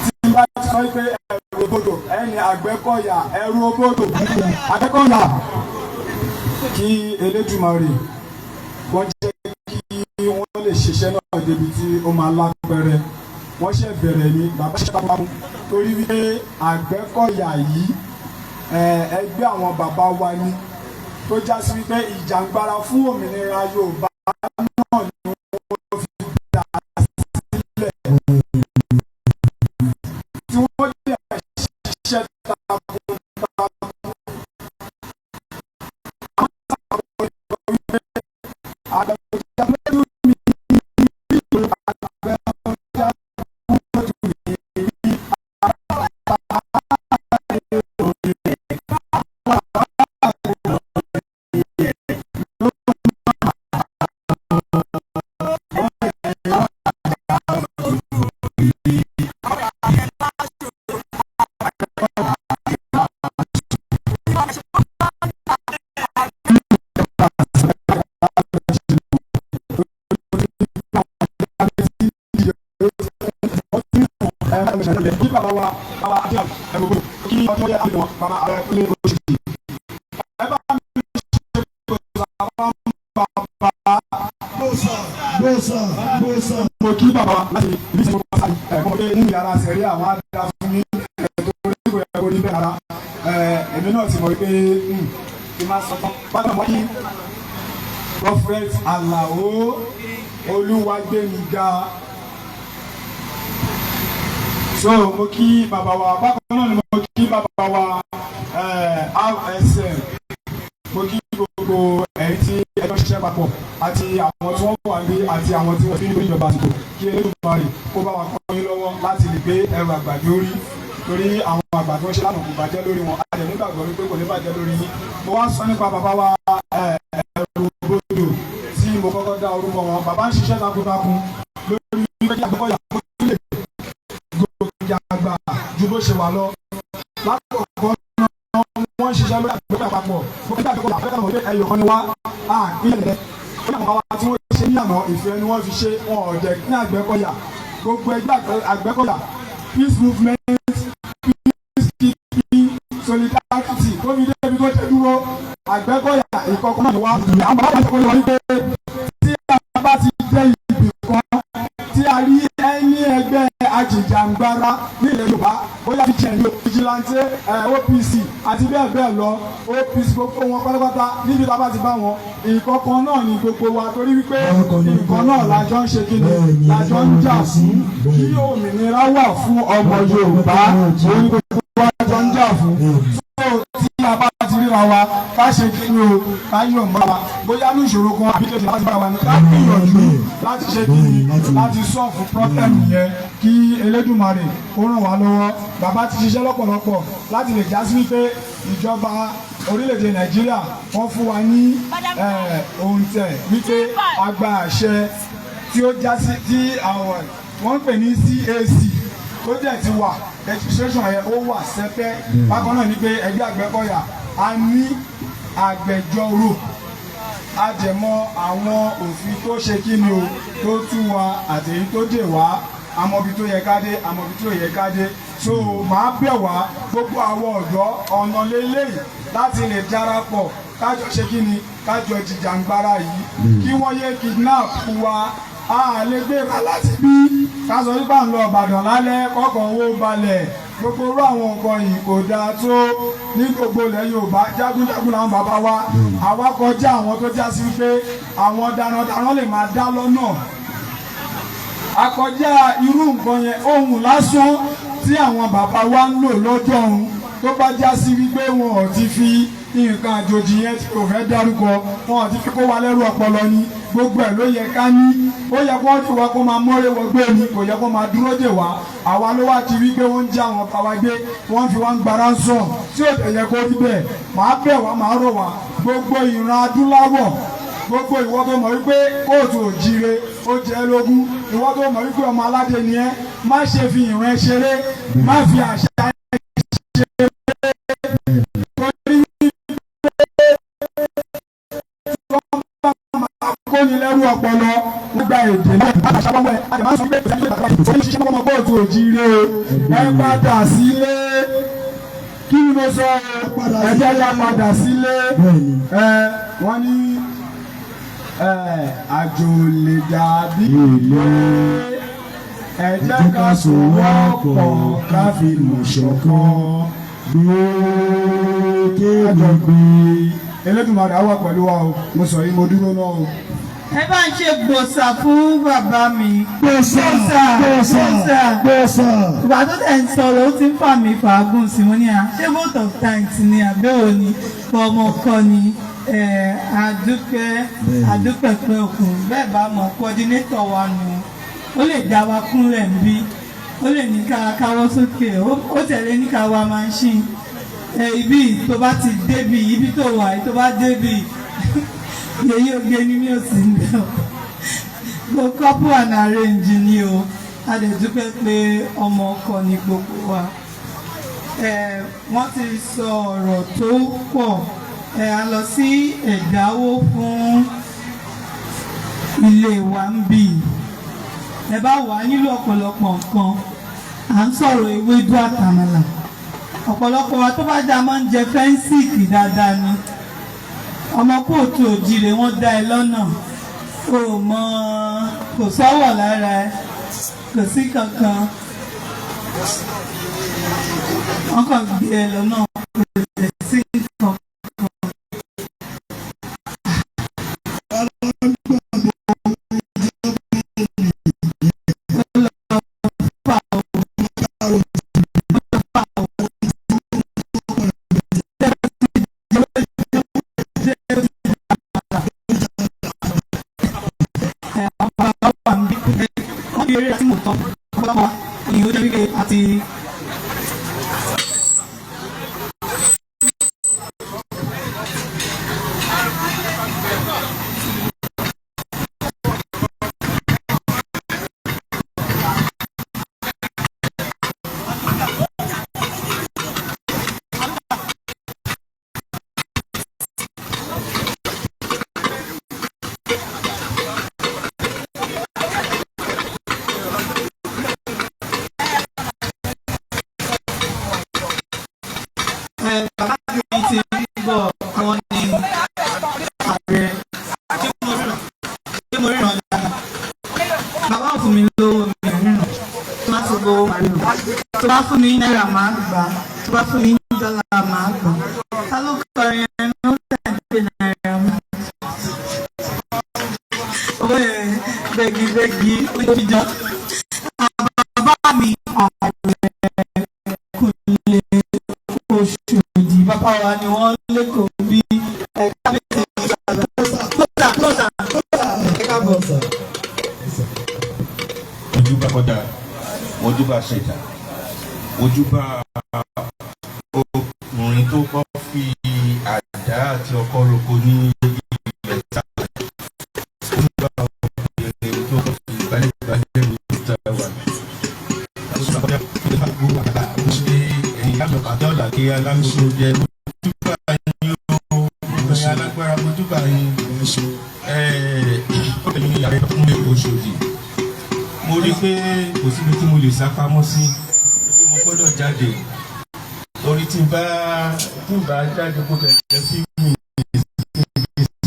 tí n bá ti sọ pé Ẹ̀rùbodò ẹni Àgbẹ̀kọ̀yà Ẹ̀rùbodò Àgbẹ̀kọ̀yà kí Elédùmarè wọ́n jẹ́ kí wọ́n lè ṣiṣẹ́ náà débi tí ó máa lápẹẹrẹ. Wọ́n ṣe bẹ̀rẹ̀ ní bàbá ṣe pápá mu torí wípé Àgbẹ̀kọ̀yà yìí ẹgbẹ́ àwọn bàbá wa ni tó já sí wípé ìjàngbara fún òmìnira Yorùbá náà ni wọ́n fi dá sílẹ̀ tí wọ́n lè ṣiṣẹ́ takuntakun. àwọn sábà wọ́n sọ wípé Àgbẹ̀kọ̀yà mẹ́rin mi ní ìlú Àgbẹ̀kọ̀yà. kí bàbá wa bàbá àti àbúrò kí ọdún yẹ àbúrò bàbá àrẹ kúlé oṣù yìí. ẹ bá mi ṣe bàbá bóṣà. mo kí bàbá láti ibi tí mo bá sáré ẹ̀kọ́ pé ní yàrá sẹ̀rí àwọn àdá fún mi ẹ̀tọ́ onígbò ẹ̀kọ́ ní bẹ́ẹ̀ rárá èmi náà ti mọ̀ pé kí n máa sọ fún bàbá mọ́ kí Prophet Alao Olúwagbémiga. So mo kí bàbá wa bákan náà ni mo kí bàbá wa RSM mo kí gbogbo ẹ̀yin tí ẹjọ́ ṣiṣẹ́ papọ̀ àti àwọn tí wọ́n wà ní àti àwọn tí wọ́n fi ń gbé ìjọba àsìkò kí Elédùmarè kó bá wa kọ́ yín lọ́wọ́ láti lè gbé ẹrù àgbà lórí torí àwọn àgbà tó ń ṣe lánàá kò bàjẹ́ lórí wọn a lè nígbàgbọ́ wípé kò ní bàjẹ́ lórí yín. Mo wá sọ nípa bàbá wa Ẹ̀rùbodò tí mo kọ́kọ́ dá orúkọ wọn bàbá ń ṣiṣẹ́ takuntakun lórí wípé kí Àgbẹ̀kọ̀yà kó lè gòkè àgbà ju bó ṣe wà lọ. Lákòókò náà wọ́n ń ṣiṣẹ́ lórí Àgbẹ̀kọ̀yà papọ̀ fún kí Àgbẹ̀kọ̀yà fẹ́ kàn wọ́n pé ẹyọ kan ni wá ìpínlẹ̀ rẹ̀. Ó ní àwọn bàbá tí wọ́n ṣe ní àná ìfẹ́ ni wọ́n fi ṣe wọn ọ̀jẹ̀ ní Àgbẹ̀kọ̀yà gbogbo ẹgbẹ́ Àgbẹ̀kọ̀yà peace movement peacekeeping solidarity tó fi débi tó ṣe dúró Àgbẹ̀kọ̀yà ìkọ̀kọ̀ náà wá. Àwọn bàbá ti kọ́ lọ wípé tí a bá ti dé ibì kan tí a rí ẹni ẹgbẹ́ ajìjàngbara ní ilẹ̀ Yorùbá bóyá ìjẹ̀yìn vigilante OPC àti bẹ́ẹ̀ bẹ́ẹ̀ lọ OPC gbogbo wọn pátápátá níbi tá a bá ti bá wọn ìkọ̀kan náà ní gbogbo wa torí wípé nǹkan náà lájọ ń ṣe kí ni lájọ ń jà fún kí òmìnira wà fún ọmọ Yorùbá orí gbogbo wa lájọ ń jà fún. Tí a bá ti ríra wa ká ká ṣe kí ni o ká yọ̀ mọ́ wa bóyá ní ìṣòro kan àbí kejì láti bá wa ní ká gbìyànjú láti ṣe kí ni láti sọ́ọ̀fù pọ́tẹ́mù yẹn kí Elédùmarè ó ràn wá lọ́wọ́. Bàbá ti ṣiṣẹ́ lọ́pọ̀lọpọ̀ láti lè já sí wípé ìjọba orílẹ̀-èdè Nàìjíríà wọ́n fún wa ní òǹtẹ̀ wípé àgbà àṣẹ tí ó já sí tí àwọn wọ́n ń pè ní CAC tó dẹ̀ ti wà registration yẹn ó wà sẹ́pẹ́. Bákan náà ni pé ẹgbẹ́ Àgbẹ̀kọ̀yà a ní agbẹjọ́rò a dẹ̀ mọ àwọn òfin tó ṣe kí ni o tó tú wa àti èyí tó dè wá amọ̀bi tó yẹ ká dé amọ̀bi tó yẹ ká dé. So màá bẹ̀ wá gbogbo àwọn ọ̀dọ́ ọ̀nà lélẹ́yìí láti lè darapọ̀ kájọ ṣe kí ni kájọ jìjàngbara yìí kí wọ́n yé kidnap wa. A lè gbéra láti bí ká sọ wípé à ń lọ Ìbàdàn lálẹ́ kọ́kọ́ owó balẹ̀ gbogbo orú àwọn nǹkan yìí kò dáa tó ní gbogbo ilẹ̀ Yorùbá jágúnjágún làwọn bàbá wa àwa kọjá àwọn tó já sí wípé àwọn darandaran lè máa dá lọ́nà akọjá irú nǹkan yẹn ohun lásán tí àwọn bàbá wa ń lò lọ́jọ́ ọ̀hún tó bá já sí wípé wọn ò ti fi nǹkan àjòjì yẹn tí kò fẹ́ dárúkọ wọn ò ti fi kó wa lẹ́rù ọpọlọ ni gbogbo ẹ̀ ló yẹ ká ní ó yẹ kó ti wá kó máa mọ́rẹ́ wọgbé ni kò yẹ kó máa dúró dè wá àwa ló wá ti wí pé wọ́n ń já àwọn ọba wa gbé wọ́n fi wá ń gbára sàn tí ò tẹ̀yẹ kó rí bẹ́ẹ̀ màá bẹ̀ wá màá rọ̀ wá gbogbo ìran adúláwọ̀ gbogbo ìwọ tó mọ̀ wípé kóòtù òjire ó jẹ́ lógún ìwọ tó mọ̀ wípé ọmọ aládé ni ẹ́ má ṣe fi ìran ẹ ṣeré má fi àṣà ẹ ṣeré torí kóni lẹ́rú ọpọlọ nígbà èdè náà àṣàbọ̀wọ̀ ẹ̀ àti máa sọ pé ìṣẹ́ ṣiṣẹ́ ọmọ kóòtù òjire ẹ padà sílé kí ni mo sọ ẹ jẹ́ ya padà sílé wọ́n ní àjò lè dàbí ilé ẹ jẹ́ ká sowọ́pọ̀ ká fi mọ̀ ṣọ̀kan gbé Elédùmarè á wà pẹ̀lú wa o mo sọ yìí mo dúró náà o.
Ẹ bá ń ṣe gbòòsà fún bàbá mi.
gbòòsà.
Ìgbà tó tẹ̀ ń sọ̀rọ̀ ó ti ń fà mí fàágùn sí mo ní à ṣé vote of thanks ni àbẹ̀wò ni ọmọ kọ́ ni àdúpẹ́ pé òkun bẹ́ẹ̀ bá mọ̀ coordinator wa nù ó lè dá wa kúnlẹ̀ bí ó lè ní ká káwọ́ sókè ó tẹ̀lé ní ká wa machine ibi tó bá ti débi ibi tó wà tó bá débi yèyí oge ni mi ò sí ń bẹ̀ go couple and arrange ni o a lè dúpẹ́ pé ọmọ ọkọ ni gbogbo wa wọ́n ti sọ ọ̀rọ̀ tó pọ̀ a lọ sí ẹ̀dáwó fún ilé wa ń bì ẹ bá wà nílò ọ̀pọ̀lọpọ̀ nǹkan à ń sọ̀rọ̀ ewédú àtàmàlà ọ̀pọ̀lọpọ̀ wa tó bá dá máa ń jẹ fẹ́ńsìkì dáadáa ni ọmọ kóòtù òjìrè wọ́n dá ẹ lọ́nà o mọ kò sọ́wọ́ lára ẹ kò sí kankan wọ́n kàn gbé ẹ lọ́nà kò sí nǹkan. Àti bàbá mi ti ń bọ̀ wọ́n ní ààrẹ tí mo ríran dáadáa bàbá ò fún mi lówó mi ò ríran tó bá ti gbowó màlúù tó bá fún mi náírà máa gbà tó bá fún mi dọ́là máa gbà ta ló kọrin ẹni ó tẹ̀lé náírà mú owó ẹ̀ bẹ́gibẹ́gi ó ti jọ bàbá mi ààrẹ kò lè oṣù òdì bàbá wa ni wọ́n lẹ́kọ̀ọ́ bí
àtọ́là kí alágbòdo jẹ mojúbà yín o ìròyìn alágbára mojúbà yín ó lè ní ìyàrá fún Òṣòdì. Mo rí pé kò síbi tí mo lè sá pamọ́ sí mo gbọ́dọ̀ jáde torí tí n bá jáde kó bẹ̀rẹ̀ sí mi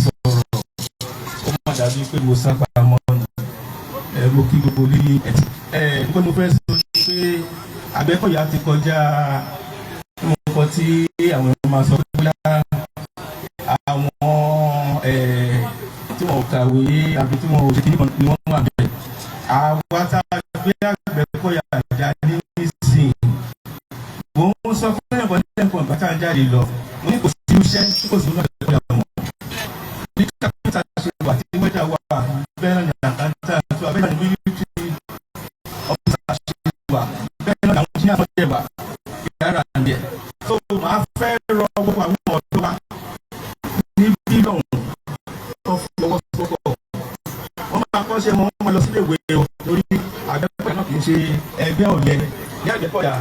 sọ̀rọ̀ ó má dàbí pé mo sá pamọ́ mo kí gbogbo lílé pé mo fẹ́ sọ pé Àgbẹ̀kọ̀yà ti kọjá nǹkan tí àwọn èèyàn máa sọ pé bóyá àwọn tí wọn ò kàwé àbí tí wọn ò ṣe kí nìkan ni wọ́n wà bẹ́ẹ̀. Àwa tá a gbé Àgbẹ̀kọ̀yà jáde nísìnyí mo ń sọ fún ẹ̀kọ́ ní ẹ̀kọ́ ìgbà tá a jáde lọ mo ní kò sí iṣẹ́ tí kò sí Àgbẹ̀kọ̀yà mọ́. Bí kápẹ́tà ṣe wà tí wẹ́dà wà bẹ́ẹ̀ ni àkáńtà tó abẹ́rẹ́ ní mílítírì ọ́fíìsà ṣe wà bẹ́ẹ̀ náà àwọn jíjìn àtọ́jẹ́ wà yàrá ǹdẹ̀. tó máa fẹ́ rọ gbogbo àwọn ọ̀dọ́ wa ní bílọ̀nù tó fi ọwọ́ sọ́kọ̀. wọ́n máa kọ́ ṣe wọ́n máa lọ sílé ìwé o lórí Àgbẹ̀kọ̀yà náà kì í ṣe ẹgbẹ́ ọ̀lẹ ní Àgbẹ̀kọ̀yà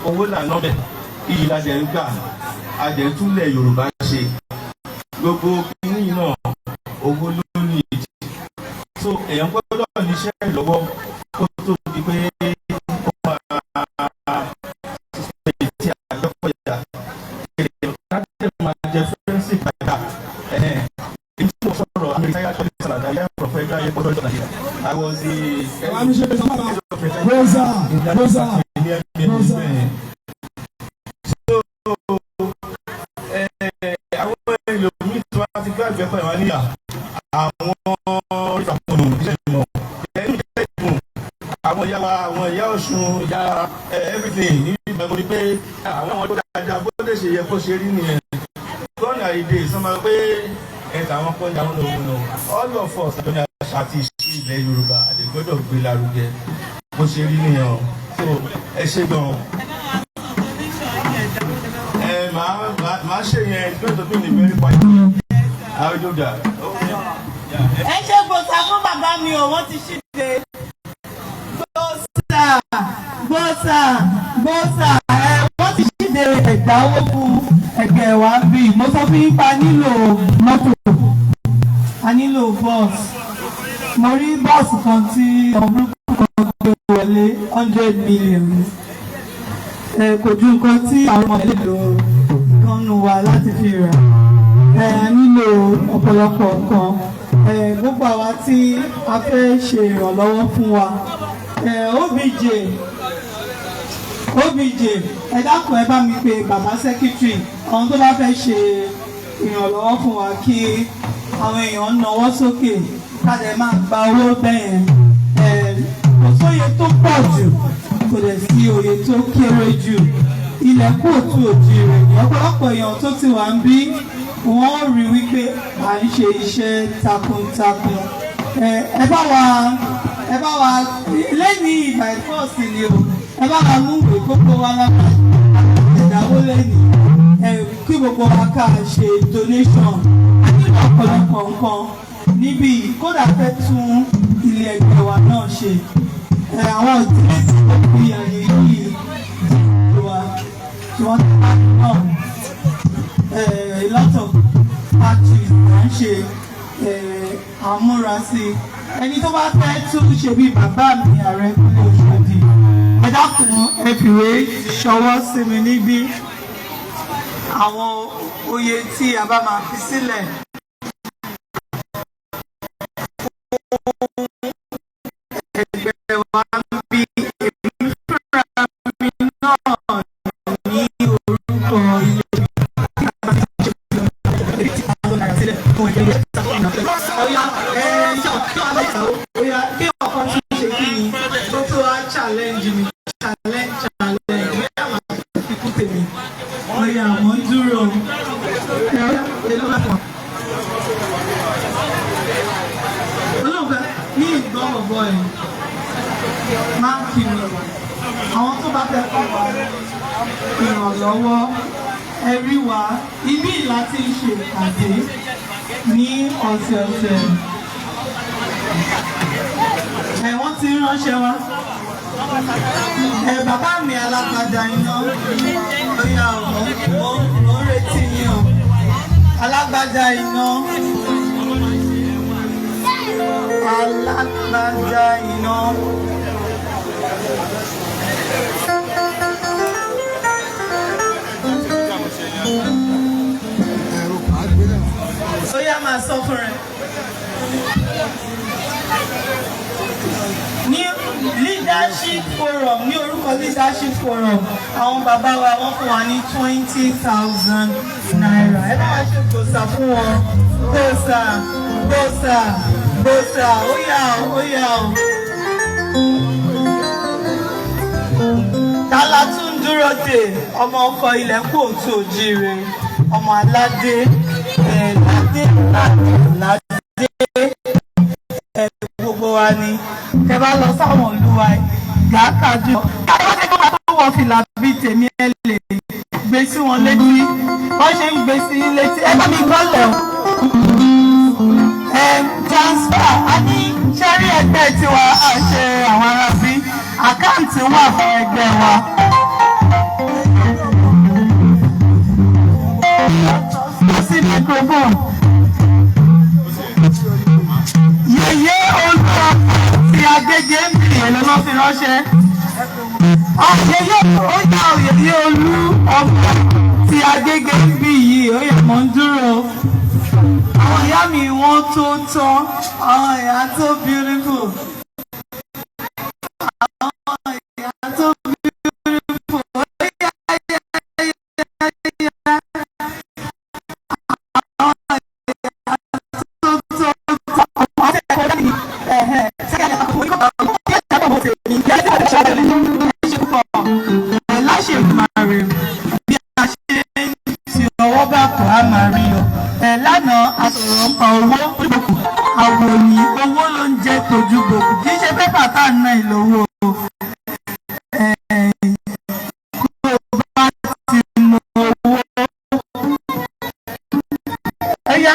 owó là ń lọ́bẹ̀ iyì la jẹ́ ń gbà a jẹ́ ń túlẹ̀ Yorùbá ṣe gbogbo kìíní náà owó ló ní ìdí. so èèyàn gbọ́dọ̀ níṣẹ́ lọ́wọ́ kó tó di pé ó máa ṣe ti Àgbẹ̀kọ̀yà èèyàn láti máa jẹ fẹ́ǹsì padà èyí tí mo sọ̀rọ̀ amẹ́ríkà tó ní sàlàdà yẹn pọ̀fẹ́dà yẹn pọ̀fẹ́dà Nàìjíríà. I was the
Rosa.
àwọn ẹlòmíì tí wọ́n ti gbé Àgbẹ̀kọ̀yà wá níyà àwọn ìfàkùnù ìṣẹ́ ìmọ̀ ẹ̀yìn ìṣẹ́ ìmọ̀ àwọn ìyá wa àwọn ìyá Ọ̀ṣun ìyá everything ní ìgbàgbọ́ ni pé àwọn ọmọ tó dáadáa bó lè ṣe yẹ kó ṣe rí nìyẹn. gọ́nà ìdè sọ́mọ pé ẹ̀ta àwọn kan dáhùn lòun all of us àti àṣà àti ìṣe ilẹ̀ Yorùbá àti gbọ́dọ̀ gbé lárugẹ bó ṣe rí nìyẹn o. so ẹ ṣe gan-an. màá ṣe yẹn it's going to be in a very quiet way. I will do that.
ẹ ṣe gbòòsà fún bàbá mi o wọ́n ti ṣíde gbòòsà wọ́n ti ṣíde ẹ̀dáwó fún ẹgbẹ́ wa bíi mo sọ fún yín pa nílò mọ́tò a nílò bọ́ọ̀sì mo rí bọ́ọ̀sì kan tí ọ̀bùrúkú kan gbé wọlé 100 million kò ju nǹkan tí àwọn ọmọ ilé lò kan nù wá láti fi rà nílò ọ̀pọ̀lọpọ̀ nǹkan gbogbo àwa tí a fẹ́ ṣe ìrànlọ́wọ́ fún wa OBJ ẹ dákun ẹ bá mi pe bàbá sẹ́kítírì àwọn tó bá fẹ́ ṣe ìrànlọ́wọ́ fún wa kí àwọn èèyàn nawọ́ sókè ká dẹ̀ máa gba owó bẹ́ẹ̀ kò sóye tó pọ̀ jù kò dẹ̀ sí òye tó kéré jù ilẹ̀ kóòtù òjìrè ọ̀pọ̀lọpọ̀ èèyàn tó ti wà ń bí wọ́n rí wípé à ń ṣe iṣẹ́ takuntakun ẹ bá wa lẹ́yìn ìgbà ìfọ́ọ̀sì ni o ẹ bá wa mú ìwé gbogbo wa lápá ìdáwó lẹ́yìn kí gbogbo wa ká ṣe donation a nílò ọ̀pọ̀lọpọ̀ nǹkan níbí kódà fẹ́ tún ilé ẹgbẹ́ wa náà ṣe àwọn ìdílé tí wọ́n fi àyè yìí wa tí wọ́n ti máa náà a lot of parties ń ṣe àmúrasí ẹni tó bá fẹ́ tún ṣe bí bàbá mi Ààrẹ Kúnlé Òṣòdì ẹ dákun ẹ fìwé ṣọwọ́ sí mi níbí àwọn oyè tí a bá máa fi sílẹ̀ ẹgbẹ́ wa bí èmi fúnra mi náà ní orúkọ ilé challenge mi ikú tèmi ọ̀yà àwọn dúró olóògbé ní ìgbọ́ ọ̀bọ̀ ẹ̀ máa ń kiri àwọn tó bá fẹ́ kọ́ wa ìrànlọ́wọ́ ẹ̀rí wa ibi láti ṣe ìpàdé ní ọ̀sẹ̀ọ̀sẹ̀ wọ́n ti ránṣẹ́ wa Bàbá mi alágbádá iná bóyá mo ń retí yín o. Alágbádá iná. Alágbádá iná. Bóyá máa sọ fún rẹ. Ní leadership forum, ní orúkọ leadership forum, àwọn bàbá wa wọ́n fún wa ní 20,000 naira. Ẹ bá wa ṣe gbòòsà fún wọn. Gbòòsà, gbòòsà, gbòòsà, ó yá o, ó yá o. Tálá tún dúró dè ọmọ ọkọ ilẹ̀ kú òtún òjìire, ọmọ aládé, ládé, gbogbo wa ni. Tẹ bá lọ sáwọn olúwa ìgbàkájú. Káyọ̀ ṣe kó máa tó wọ fìlà bíi tèmi ẹ lè gbé sí wọn létí. Wọ́n ṣe ń gbé sí létí. Ẹ bá mi gbọ́lẹ̀ o. Transfer a ní ṣẹ́rí ẹgbẹ́ tiwa àṣẹ àwọn ará bí. Àkáǹtì wà fún ẹgbẹ́ wa. Sí microphone. Yèyé olúwa ti Agége ń bì èlò lọ́ fi ránṣẹ́. Yèyé olú ọmọ ti Agége ń bì yìí ó yẹ mọ́ ń dúró. Àwọn ìyá mi wọ́n tó tán, àwọn ìyá tó beautiful. Àwọn ìyá tó beautiful. Lánàá àsọ̀rọ̀ pa owó gbòkù àwòrán owó ló ń jẹ́ tójú gbòkù kì í ṣe pépà tá à ń ná ìlówó kó bá ti mọ owó. Ẹ̀yà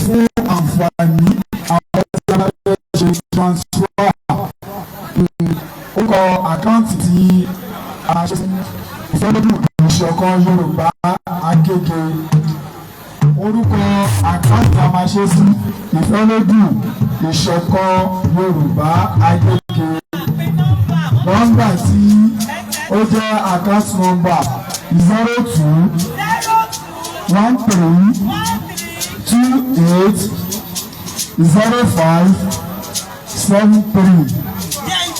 fún àǹfààní àwọn tí a bá fẹ́ ṣe transfer orúkọ ìfẹ́lódùn ìṣọ̀kan Yorùbá Agége. Orúkọ àkáǹtì a máa ṣe sí ìfẹ́lódùn ìṣọ̀kan Yorùbá Agége. Nọ́mbà tí ó jẹ́ àkáǹtì nọ́mbà 0213280573.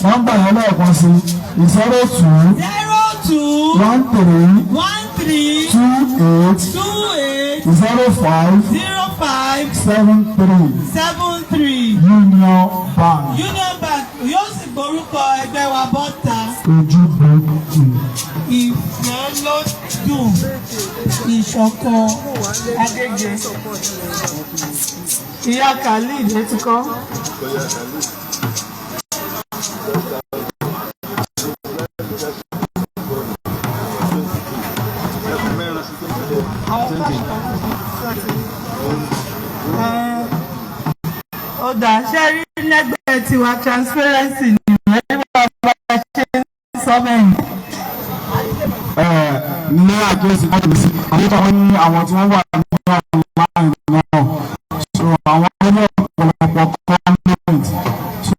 Nọ́mbà yẹn lẹ́ẹ̀kan sí
0213280573.
Union Bank.
Union Bank yóò sì gborúkọ ẹgbẹ́ wa bọ́ta.
Ojúbọ̀tì.
Ìfẹ́lódùn ìṣọ̀kan Agége. Ìyá Khalid ló ti kọ́. Ó dà ṣe rí lẹ́gbẹ̀ẹ́ tiwa transparency ni ẹ̀rí bàbá ṣe ń sọ bẹ́ẹ̀.
Ní àkíyèsí láti sí àwọn ní àwọn tí wọ́n wà ní online náà, so àwọn ní ọ̀pọ̀lọpọ̀ comment, so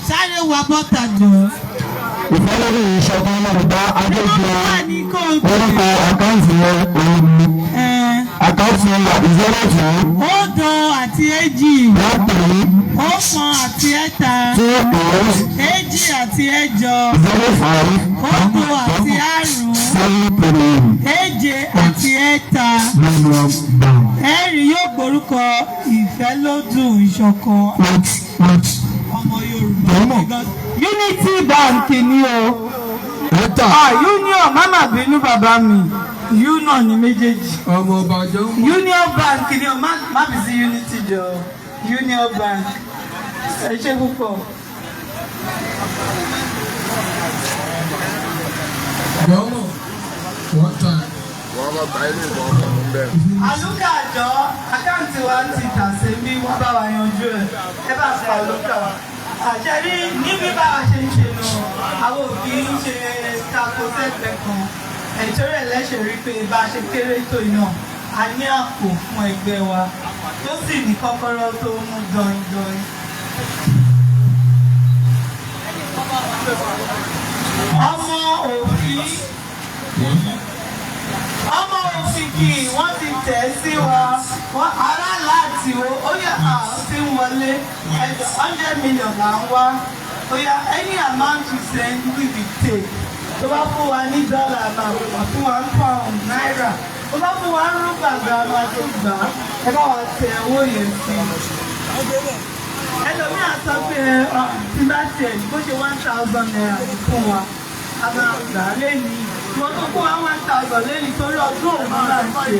sáré wa bọ́tà jọ.
ìfẹ́lódùn ìṣọ̀kan Yorùbá Agége. Orúkọ àkáǹtì yẹn òun ni àkáǹtì nọ́mbà 02
òdo àti èjì
13
ọ̀kan àti ẹ̀ta
28
èjì àti ẹ̀jọ
05
òdo àti àrún
73
èje àti ẹ̀ta.
Union Bank.
ẹ̀rí yóò gborúkọ ìfẹ́lódùn ìṣọ̀kan ọmọ Yorùbá. Unity Bank ni o. Union mama bínú bàbá mi. Union ni méjèèjì.
ọmọ ọba jọ.
Union Bank ni o má bí sí Unity jọ. Union Bank. Ẹ ṣé púpọ̀.
Gbọ́mọ̀ one time.
Àlùkà àjọ àkáǹtì wa ti tàṣe bí wọ́n bá wa yanjú ẹ̀. Ẹ bá fa àlùkà wa. Àṣẹrí níbi bá a ṣe ń ṣe lọ, àwọn òbí ń ṣe tako sẹ́gbẹ̀ẹ́ kan. Ètò rẹ̀ lẹ́sẹ̀ rí pé bá a ṣe kéré tó iná, a ní àpò fún ẹgbẹ́ wa tó sì ní kọ́kọ́rọ́ tó mú dọ́indọ́in. Ọmọ òfin kì í wọ́n ti tẹ̀ sí wa, wọ́n ará láti wo, ó yẹ àwọn tí ń wọlé 100 million là ń wá. Ó yá any amount you send we will take. Tó bá fún wa ní dọ́là máa wà fún wa ń pound náírà. Tó bá fún wa ń rú gbàgbà máa tó gbà á. Ẹ bá wa tẹ owó yẹn sí i. Ẹlòmíà sọ pé tí bá tiẹ̀ bó ṣe 1,000 naira fún wa, a máa gbà á lẹ́yìn. Wọ́n tó kó 1,000 lẹ́yìn torí ọdún òun náà ń ṣe.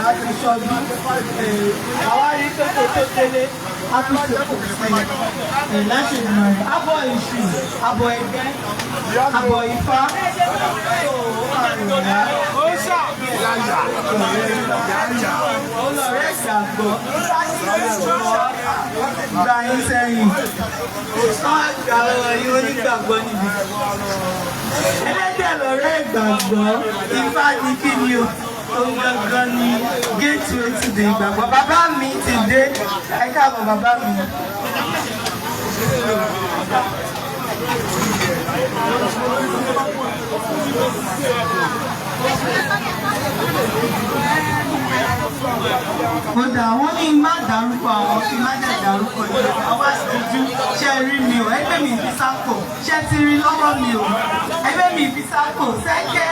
Àti ṣọdún àwa rí pé kò tó délé a tún ṣe kò sí láti ìrìnà rẹ̀. Abọ́ ìṣù, abọ́ ẹgbẹ́, abọ́ ifá, olùrẹ́ ìgbàgbọ́ gba yín sẹ́yìn. Wọ́n gbà ọ̀rọ̀ yìí onígbàgbọ́ níbi. Ẹlẹ́dẹ̀ lọ́rẹ́ ìgbàgbọ́, ifá ni kí ni o? Òun gangan ni gateway to the ìgbàgbọ́. Bàbá mi ti dé. Ẹ káàbọ̀ bàbá mi. Kódà wọ́n ní má dárúkọ àwọn kí má dẹ̀ dárúkọ ìlú. Ọwọ́ ìtújú ṣe rí mi o. Ẹgbẹ́ mi fi sápò. Ṣé ti rí lọ́wọ́ mi o? Ẹgbẹ́ mi fi sápò. Sẹ́kẹ́.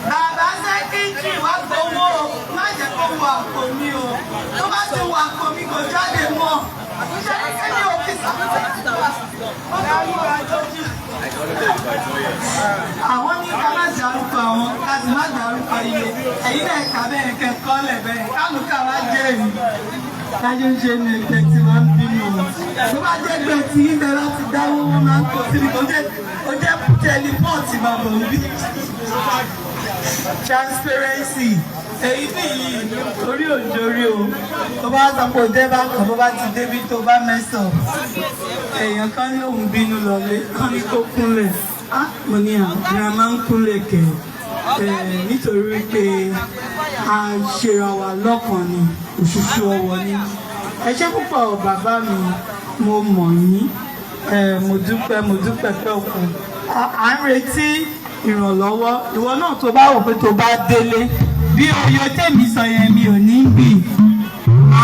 Bàbá sẹ́kítì wá gbowó o. Má jẹ́ kó wọ àpò mi o. Tó bá ti wọ àpò mi kò jáde mọ́. Ṣé ní òfin sápò? Ó bá wù wá lójú. Àwọn ní ká má dárúkọ àwọn ká sì má dárúkọ iye. Ẹ̀yin náà kà bẹ́ẹ̀ kẹ́kọ́ lẹ̀ bẹ́ẹ̀. Kálukà wá jẹ́ èyí. Tájú ń ṣe ní ẹgbẹ́ tí wọ́n ń bínú o. tó bá jẹ́ pé tí ilẹ̀ láti dáwó wọn máa ń kó síbi tó jẹ́ tẹlifọ́ọ̀tì máa bọ̀ níbí. Transparency èyí nìyí orí òjòrí o tó bá sọ pé òjẹ́ bá kàn bó bá ti débi tó bá mẹ́sàn èèyàn kan ní òun bínú lọlé kan ní kó kúnlẹ̀ mo ní àgbà máa ń kúnlẹ̀ kẹ̀ nítorí pé a ṣera wa lọ́kàn ni òṣùṣù ọwọ́ ni ẹ ṣé púpọ̀ bàbá mi mo mọ̀ yín mo dúpẹ́ pé òkun à ń retí ìrànlọ́wọ́ ìwọ náà tó bá wò pé tó bá délé bí oyè tèmi sọ yẹn mi ò ní bì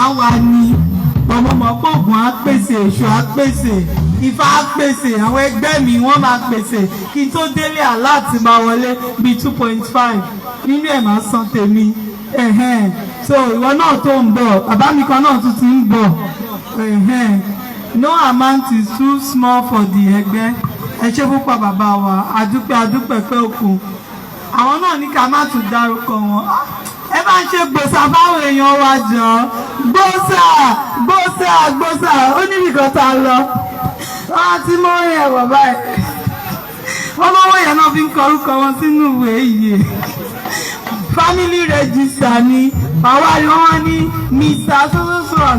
àwa ni ọmọọmọ pọ̀gùn á pèsè èṣù á pèsè ifá á pèsè àwọn ẹgbẹ́ mi wọ́n máa pèsè kí n tó délé aláàtì máa wọlé bí 2.5 nínú ẹ̀ máa san tèmi so ìwọ náà tó ń bọ̀ bàbá mi kan náà tún ti ń bọ̀ no amount is too small for the ẹgbẹ́ ẹ ṣé púpọ̀ bàbá wa adúpẹ́ pé òkun àwọn náà ní ká má tún dárúkọ wọn ẹ bá ń ṣe gbòòsà fáwọn èèyàn wa jọ gbòòsà ó níbi kan tá a lọ wọn á ti mọ orin ẹ bàbá ẹ wọn lọ́wọ́ yẹn náà fi ń kọrúkọ wọn sínú ìwé yìí family register ni àwárí wọn ní mr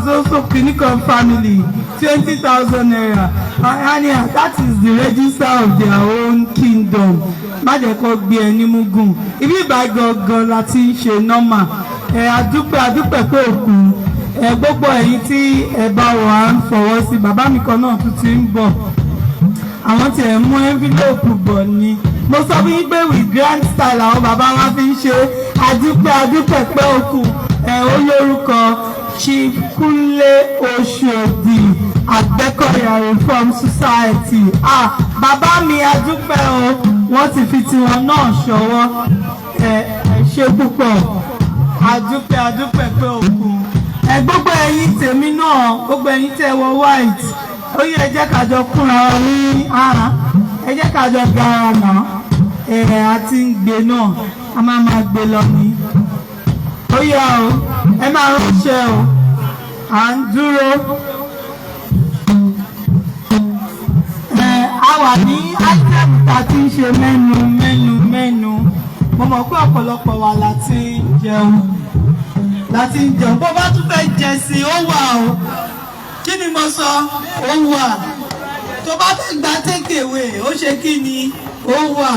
soso clinical family 20,000 naira and that is the register of their own kingdom má jẹ́ kó gbé ẹni mugun ibi ìbá gangan la ti ń ṣe nọ́mà adúpẹ́ pé òkú gbogbo ẹ̀yin tí ẹ bá wà ń fọwọ́ sí bàbá mi kan náà tún ti ń bọ̀ àwọn tí ẹ mú envelope bọ̀ ni mo sọ fún yín pé with grand style àwọn bàbá wa fi ń ṣe adúpẹ́ pé òkú olórúkọ Chief Kúnlé Oṣòdì Àgbẹ̀kọ̀yà Reform Society bàbá mi adúpẹ́ o wọ́n ti fi tiwọn náà ṣọwọ́ ṣe púpọ̀ adúpẹ́ pé òkú gbogbo ẹ̀yin tèmi náà gbogbo ẹ̀yin tẹ́ wọ white ó yẹ ẹ jẹ́ kájọ kúnra ní ẹ jẹ́ kájọ gara náà àti ń gbé náà a máa gbé lọ ní ó yá o ẹ máa ránṣẹ́ o à ń dúró a wà ní item tá a ti ń ṣe mẹ́nu mo mọ̀ pé ọ̀pọ̀lọpọ̀ wa láti ń jẹun bó bá tún fẹ́ jẹ sí ó wà o kí ni mo sọ ó wà tó bá fẹ́ gba take away ó ṣe kí ni ó wà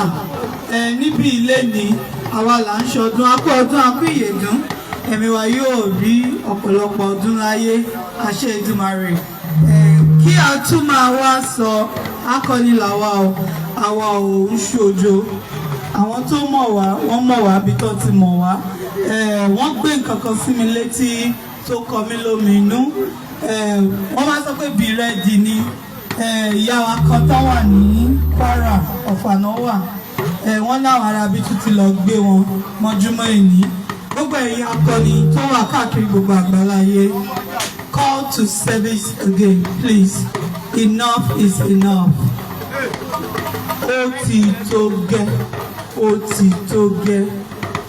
níbi ilé ni àwa là ń ṣọdún akú ọdún akú ìyèdún ẹ̀mí wa yóò rí ọ̀pọ̀lọpọ̀ ọdún láyé àṣẹ Èdùmàrè kí a tún máa wá sọ akọni làwa o àwa ò ń ṣojo àwọn tó mọ̀ wá wọ́n mọ̀ wá bí tó ti mọ̀ wá wọ́n gbé nǹkan kan sí mi létí tó kọ mí lóminú wọ́n máa sọ pé be ready ni ìyá wa kan tó wà ní Kwara Ọ̀fànà wà wọ́n láwọn arábí tún ti lọ gbé wọn mọ́júmọ́ ìní gbogbo ẹ̀yin akọni tó wà káàkiri gbogbo àgbáláyé call to service again please enough is enough ó ti tó gẹ́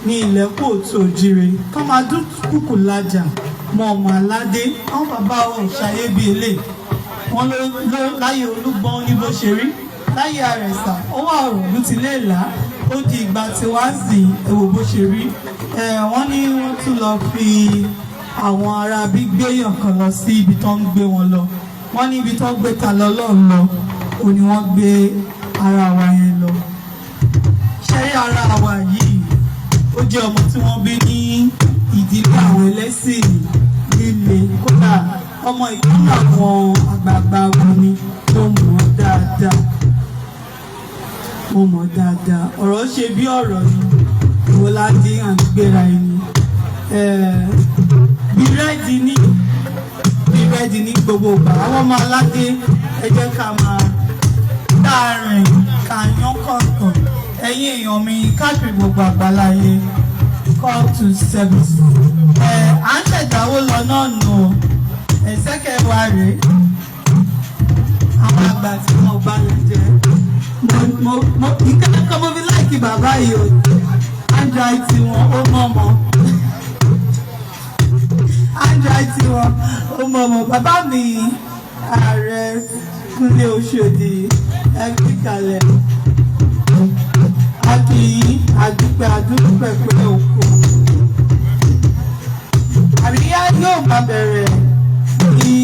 ní ilẹ̀ kóòtù òjìrè kọ́ máa dún kúkú lájà mọ ọmọ aládé àwọn bàbá wọn ṣayé bíi ilé wọn ló láyé Olúgbọ́n ní bó ṣe rí láyé Àrẹ̀sà owó ọ̀rọ̀ ló ti lè là ó di ìgbà tí wá sí ẹ̀wò bó ṣe rí wọ́n ní wọ́n tún lọ fi àwọn ará bí gbéyàn kan lọ sí ibi tó ń gbé wọn lọ wọ́n ní ibi tó ń gbé ta lọ́lọ́run lọ ò ní wọ́n gbé ara wa yẹn lọ ṣẹ́rí ara wa yìí ó jẹ́ ọmọ tí wọ́n bí ní ìdílé àwọn ẹlẹ́sìn líle kódà ọmọ ìkúnlẹ̀ àwọn àgbààgbà wọn ni tó mọ̀ dáadáa ọ̀rọ̀ ṣe bí ọ̀rọ̀ ni ìwọládé à ń gbéra ẹni bí rẹ́ẹ̀dì ní gbogbo ìgbà àwọn ọmọ aládé ẹ jẹ́ ká máa dáàrin ká yán kọ̀ọ̀kan ẹ̀yin èèyàn mi káàkiri gbogbo àgbáláyé call to service à ń ṣẹ̀dáwó lọ náà nù ẹ̀sẹ̀kẹ̀ wa rèé àwọn àgbà tí mo bá lè jẹ ìkẹ́kọ̀ọ́ mo fi láìkí bàbá yìí o android tí wọn ó mọ̀mọ́ android tí wọn ó mọ̀mọ́ bàbá mi ààrẹ Kúnlé Oṣòdì ẹgbẹ́kalẹ̀ akíyí àdúpẹ́ pé òkú àríyá yóò bá bẹ̀rẹ̀ ní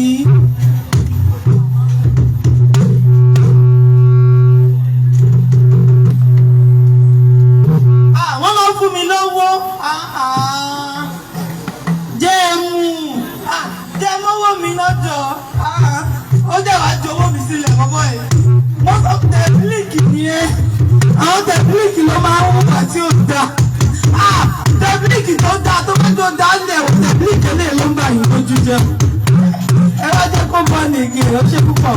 wọ́n lọ fún mi lọ́wọ́ jẹ́ mọ́wọ́ mi lọ́jọ́ ó jẹ́ wàá jọ̀wọ́ mi sílẹ̀ bọ́bọ́ ẹ̀ wọ́n sọ tẹ̀blíkì nìyẹn àwọn tẹ̀blíkì ló máa ń wúkà tí ó dáa tẹ̀blíkì tó dáa tó bá tó dáa lẹ̀ wọ́n tẹ̀blíkì lè ló ń bá yín lójú jẹ́ ẹ wá jẹ́ kó bọ́ ní igi ó ṣe púpọ̀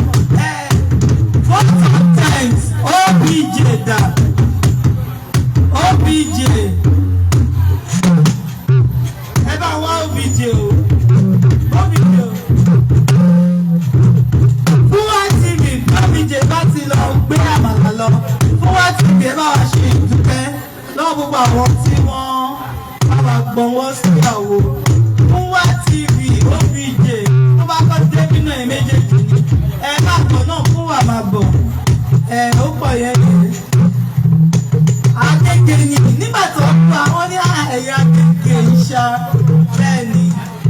4 times OBJ dà OBJ ẹ bá wá OBJ o OBJ o Fúnwá TV OBJ bá ti lọ gbé àmàlà lọ Fúnwá TV ẹ bá wá ṣe ìdúpẹ́ lọ́wọ́ gbogbo àwọn tí wọ́n bá wà gbọ́nwọ́ sí àwo Fúnwá TV OBJ tó bá kọ́ débi náà ẹ̀ méjèèjì ni ẹ má bọ̀ náà Fúnwá máa bọ̀ ó pọ̀ yẹn nìyẹn akéèké ni nígbà tó ń pa wọ́n ní ẹ̀yà akéèké ìṣá bẹ́ẹ̀ ni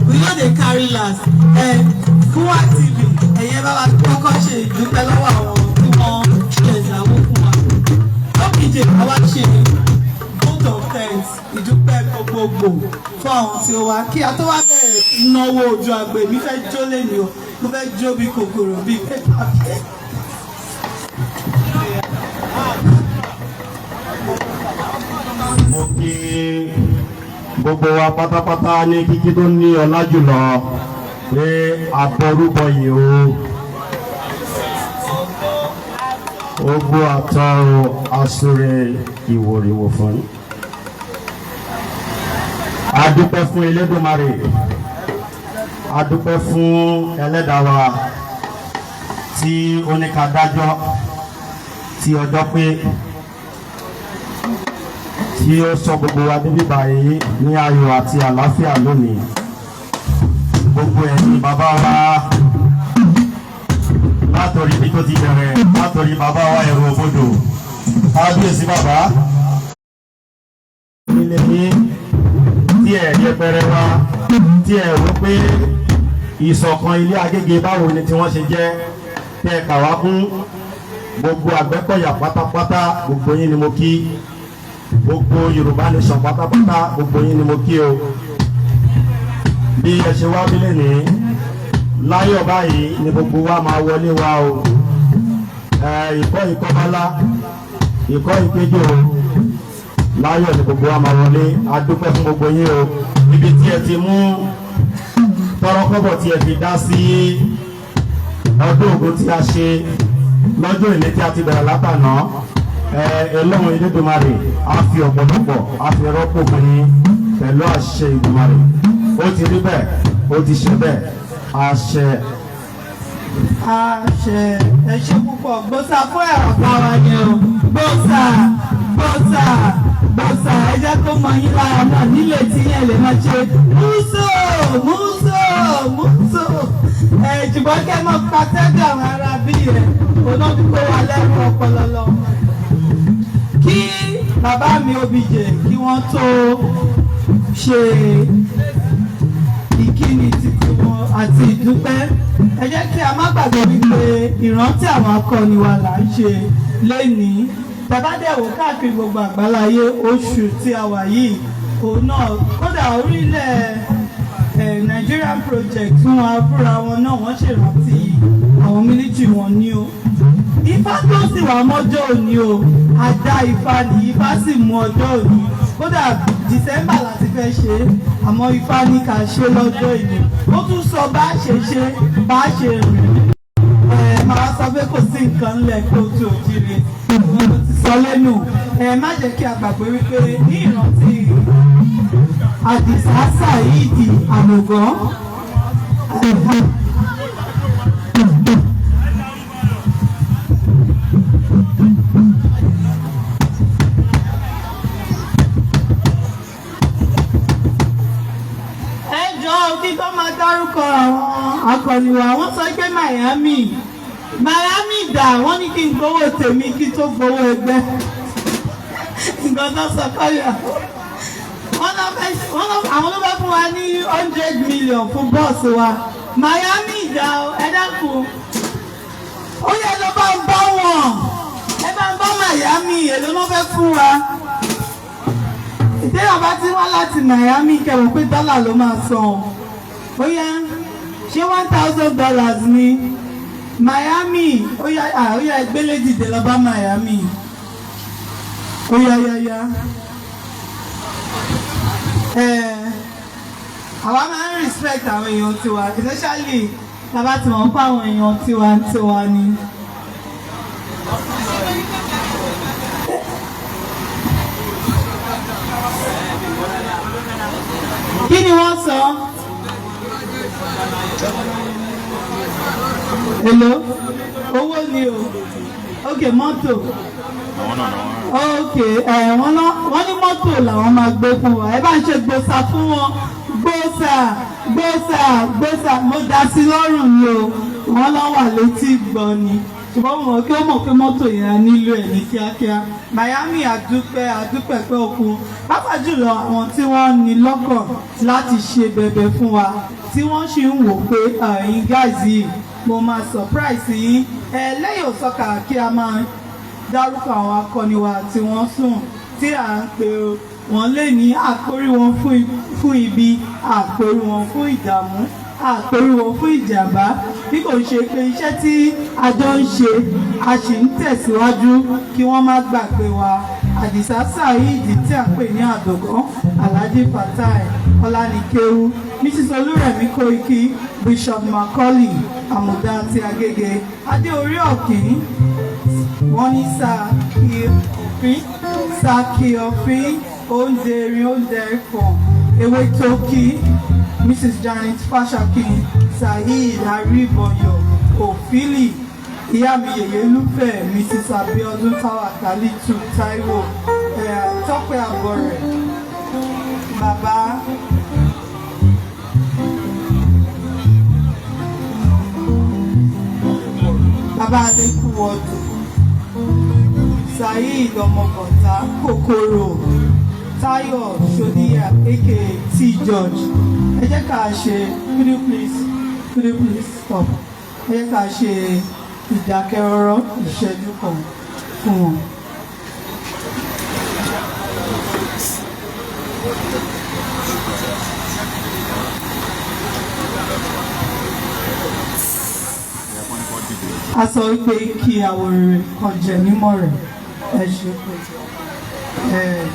we no dey carry last Fúnwá TV ẹ̀yẹ bá wa kọ́kọ́ ṣe ìdúpẹ́ lọ́wọ́ àwọn tí wọ́n ṣe ìdáwó fún wa OBJ àwa ṣe vote of thanks ìdúpẹ́ gbogbogbò fún àwọn tí ó wá kí a tó wá bẹ̀rẹ̀ ìnáwó ojú àgbè mi fẹ́ jó lẹ́nu o mo fẹ́ jó bí kòkòrò bí pépà bíi.
Mo kí gbogbo wa pátápátá ní kíkí tó ní ọlá jùlọ pé àbọrúbọ yìí o ogbó àtọrọ asúré ìwòrìwò fún adúpẹ́ fún Elédùmarè adúpẹ́ fún Ẹlẹ́dàá wa tí ó ní ká dájọ́ tí ọjọ́ pé tí ó sọ gbogbo wa débi báyìí ní ayọ̀ àti àlàáfíà lónìí gbogbo ẹ̀yin bàbá wa látòrí bí tó ti bẹ̀rẹ̀ látòrí bàbá wa ẹ̀rọ òbodò kábíyèsí bàbá ilé ní tí ẹ̀ yẹpẹrẹ wa tí ẹ̀ rò pé ìṣọ̀kan ilé Agége báwo ni tí wọ́n ṣe jẹ́ tẹ́ kà wá kún gbogbo Àgbẹ̀kọ̀yà pátápátá gbogbo yín ni mo kí gbogbo Yorùbá nation pátápátá gbogbo yín ni mo kí o bí ẹ ṣe wá bílẹ̀ ní láyọ̀ báyìí ni gbogbo wa máa wọlé wa o ìkọ́ ìkọ́bálá ìkọ́ ìkéjì o láyọ̀ ni gbogbo wa máa wọlé adúpẹ́ fún gbogbo yín o ibi tí ẹ ti mú tọrọkọ́bọ̀ tí ẹ fi dá sí ọdún ògo tí a ṣe lọ́jọ́ ìní tí a ti bẹ̀rẹ̀ látàná Ọlọ́run Elédùmarè á fi ọ̀pọ̀lọpọ̀ á fi rọ́pò fún yín pẹ̀lú àṣẹ Ìdùmarè ó ti rí bẹ́ẹ̀ ó ti ṣe bẹ́ẹ̀ àṣẹ.
ẹ ṣe púpọ̀ gbọ́sà fún ẹ̀rọ káwa ni o gbọ́sà ẹ jẹ́ kó mọ yín lára náà nílé tí yẹn lè máa ṣe múso ṣùgbọ́n kẹ́ mọ́ pàtẹ́gà àwọn ará bí rẹ̀ olódùkọ́ wà lẹ́rù ọpọlọlọ kí bàbá mi OBJ kí wọ́n tó ṣe ìkíni títí wọn àti ìdúpẹ́ ẹ jẹ́ kí a má gbàgbé wípé ìrántí àwọn akọni wa là ń ṣe lénìí tàbádẹ́wò káàkiri gbogbo àgbáláyé oṣù tí a wà yìí òun náà kódà orílẹ̀ Nigerian project fún wa fúnra wọn náà wọ́n ṣèrántí àwọn mílítì wọn ní o Ifá tó sì wà mọ́jọ́ òní o àdá Ifá ní Ifá sì mú ọjọ́ òní kódà December láti fẹ́ ṣe àmọ́ Ifá ní ká ṣe lọ́jọ́ ìní ó tún sọ bá ṣe rìn máa sọ pé kò sí nǹkan ńlẹ̀ kó tó jíire mo ti sọ lẹ́nu má jẹ́ kí a gbàgbé wípé ní ìrántí Àdìsá Sàídì Àmọ̀gán ẹ jọ̀ọ́ kí tó máa dárúkọ àwọn akọni wa wọ́n sọ pé Miami dà wọ́n ní kí n gbowó tèmi kí tó gbowó ẹgbẹ́ nǹkan tó sọ kọ́yà àwọn ló bá fún wa ní 100 million fún bọ́ọ̀sì wa Miami dà ẹ dákun ó yẹ ló bá ń bá wọn ẹ bá ń bá Miami èlò ló fẹ́ fún wa ìdíyàn bá ti wá láti Miami kẹwọ́n pé dọ́là ló máa san ó yẹ ṣé $1,000 ní Miami ó yá ẹgbẹ́lẹ́ dìde lọ bá Miami ó yá àwa máa ń respect àwọn èèyàn tiwa especially lábá tí wọ́n pa àwọn èèyàn tiwa ni. kí ni wọ́n sọ? Hello? Owó ni o. Ok, mọ́tò. Ok, wọ́n ní mọ́tò làwọn máa gbé fún wa. Ẹ bá ń ṣe gbòòsà fún wọn. Gbòòsà. Mo dá sí lọ́rùn ni o. Wọ́n lọ́ wà létí gbọ́ ni. Ṣùgbọ́n mo mọ̀ kí ó mọ̀ pé mọ́tò yẹn nílò ẹ̀ ní kíákíá. Miami àdúpẹ́ pé okun. Pàápàá jùlọ àwọn tí wọ́n ní lọ́kàn láti ṣe bẹ̀bẹ̀ fún wa. Tí wọ́n sì ń wò pé ẹ̀yin guys yìí mo máa surprise yín lẹ́yìn òsọ́kà kí a máa dárúkọ àwọn akọni wa tí wọ́n sùn tí à ń pè wọ́n lé ní àkórí wọn fún ibi àkórí wọn fún ìdààmú àkórí wọn fún ìjàmbá bí kò ṣe pé iṣẹ́ tí a jọ ń ṣe a sì ń tẹ̀síwájú kí wọ́n má gbàgbé wa Àdìsá Saheed tí a pè ní Àdògán Alhaji Fatai Ọlánìkéwu Mrs. Olúrẹ̀mí Kóìkí Bishop Macaulay Àmùdá àti Agége Adé orí ọ̀kìn wọ́n ní Sàkí ọ̀fìn oúnjẹ erin oúnjẹ ẹ̀fọ́ ewé tókì Mrs. Janet Fashakin Saheed Aríbọyọ̀ Òfìlì ìyá mi yèyé lúfẹ̀ Mrs. Abiodun Tawakalitu Taiwo Tọ́pẹ́ Àbọ̀rẹ̀ bàbá Adékúwọdù Saheed Ọmọgọ̀tá Kòkòrò Táyọ̀ Ṣodíyà aka T George ẹ jẹ́ ká ṣe could you please stop ẹ jẹ́ ká ṣe ìdákẹ́rọ́rọ́ ìṣẹ́jú kan fún wọn. A sọ wípé kí àwòrán rẹ̀ kan jẹ mímọ́ rẹ̀ ẹ ṣe pé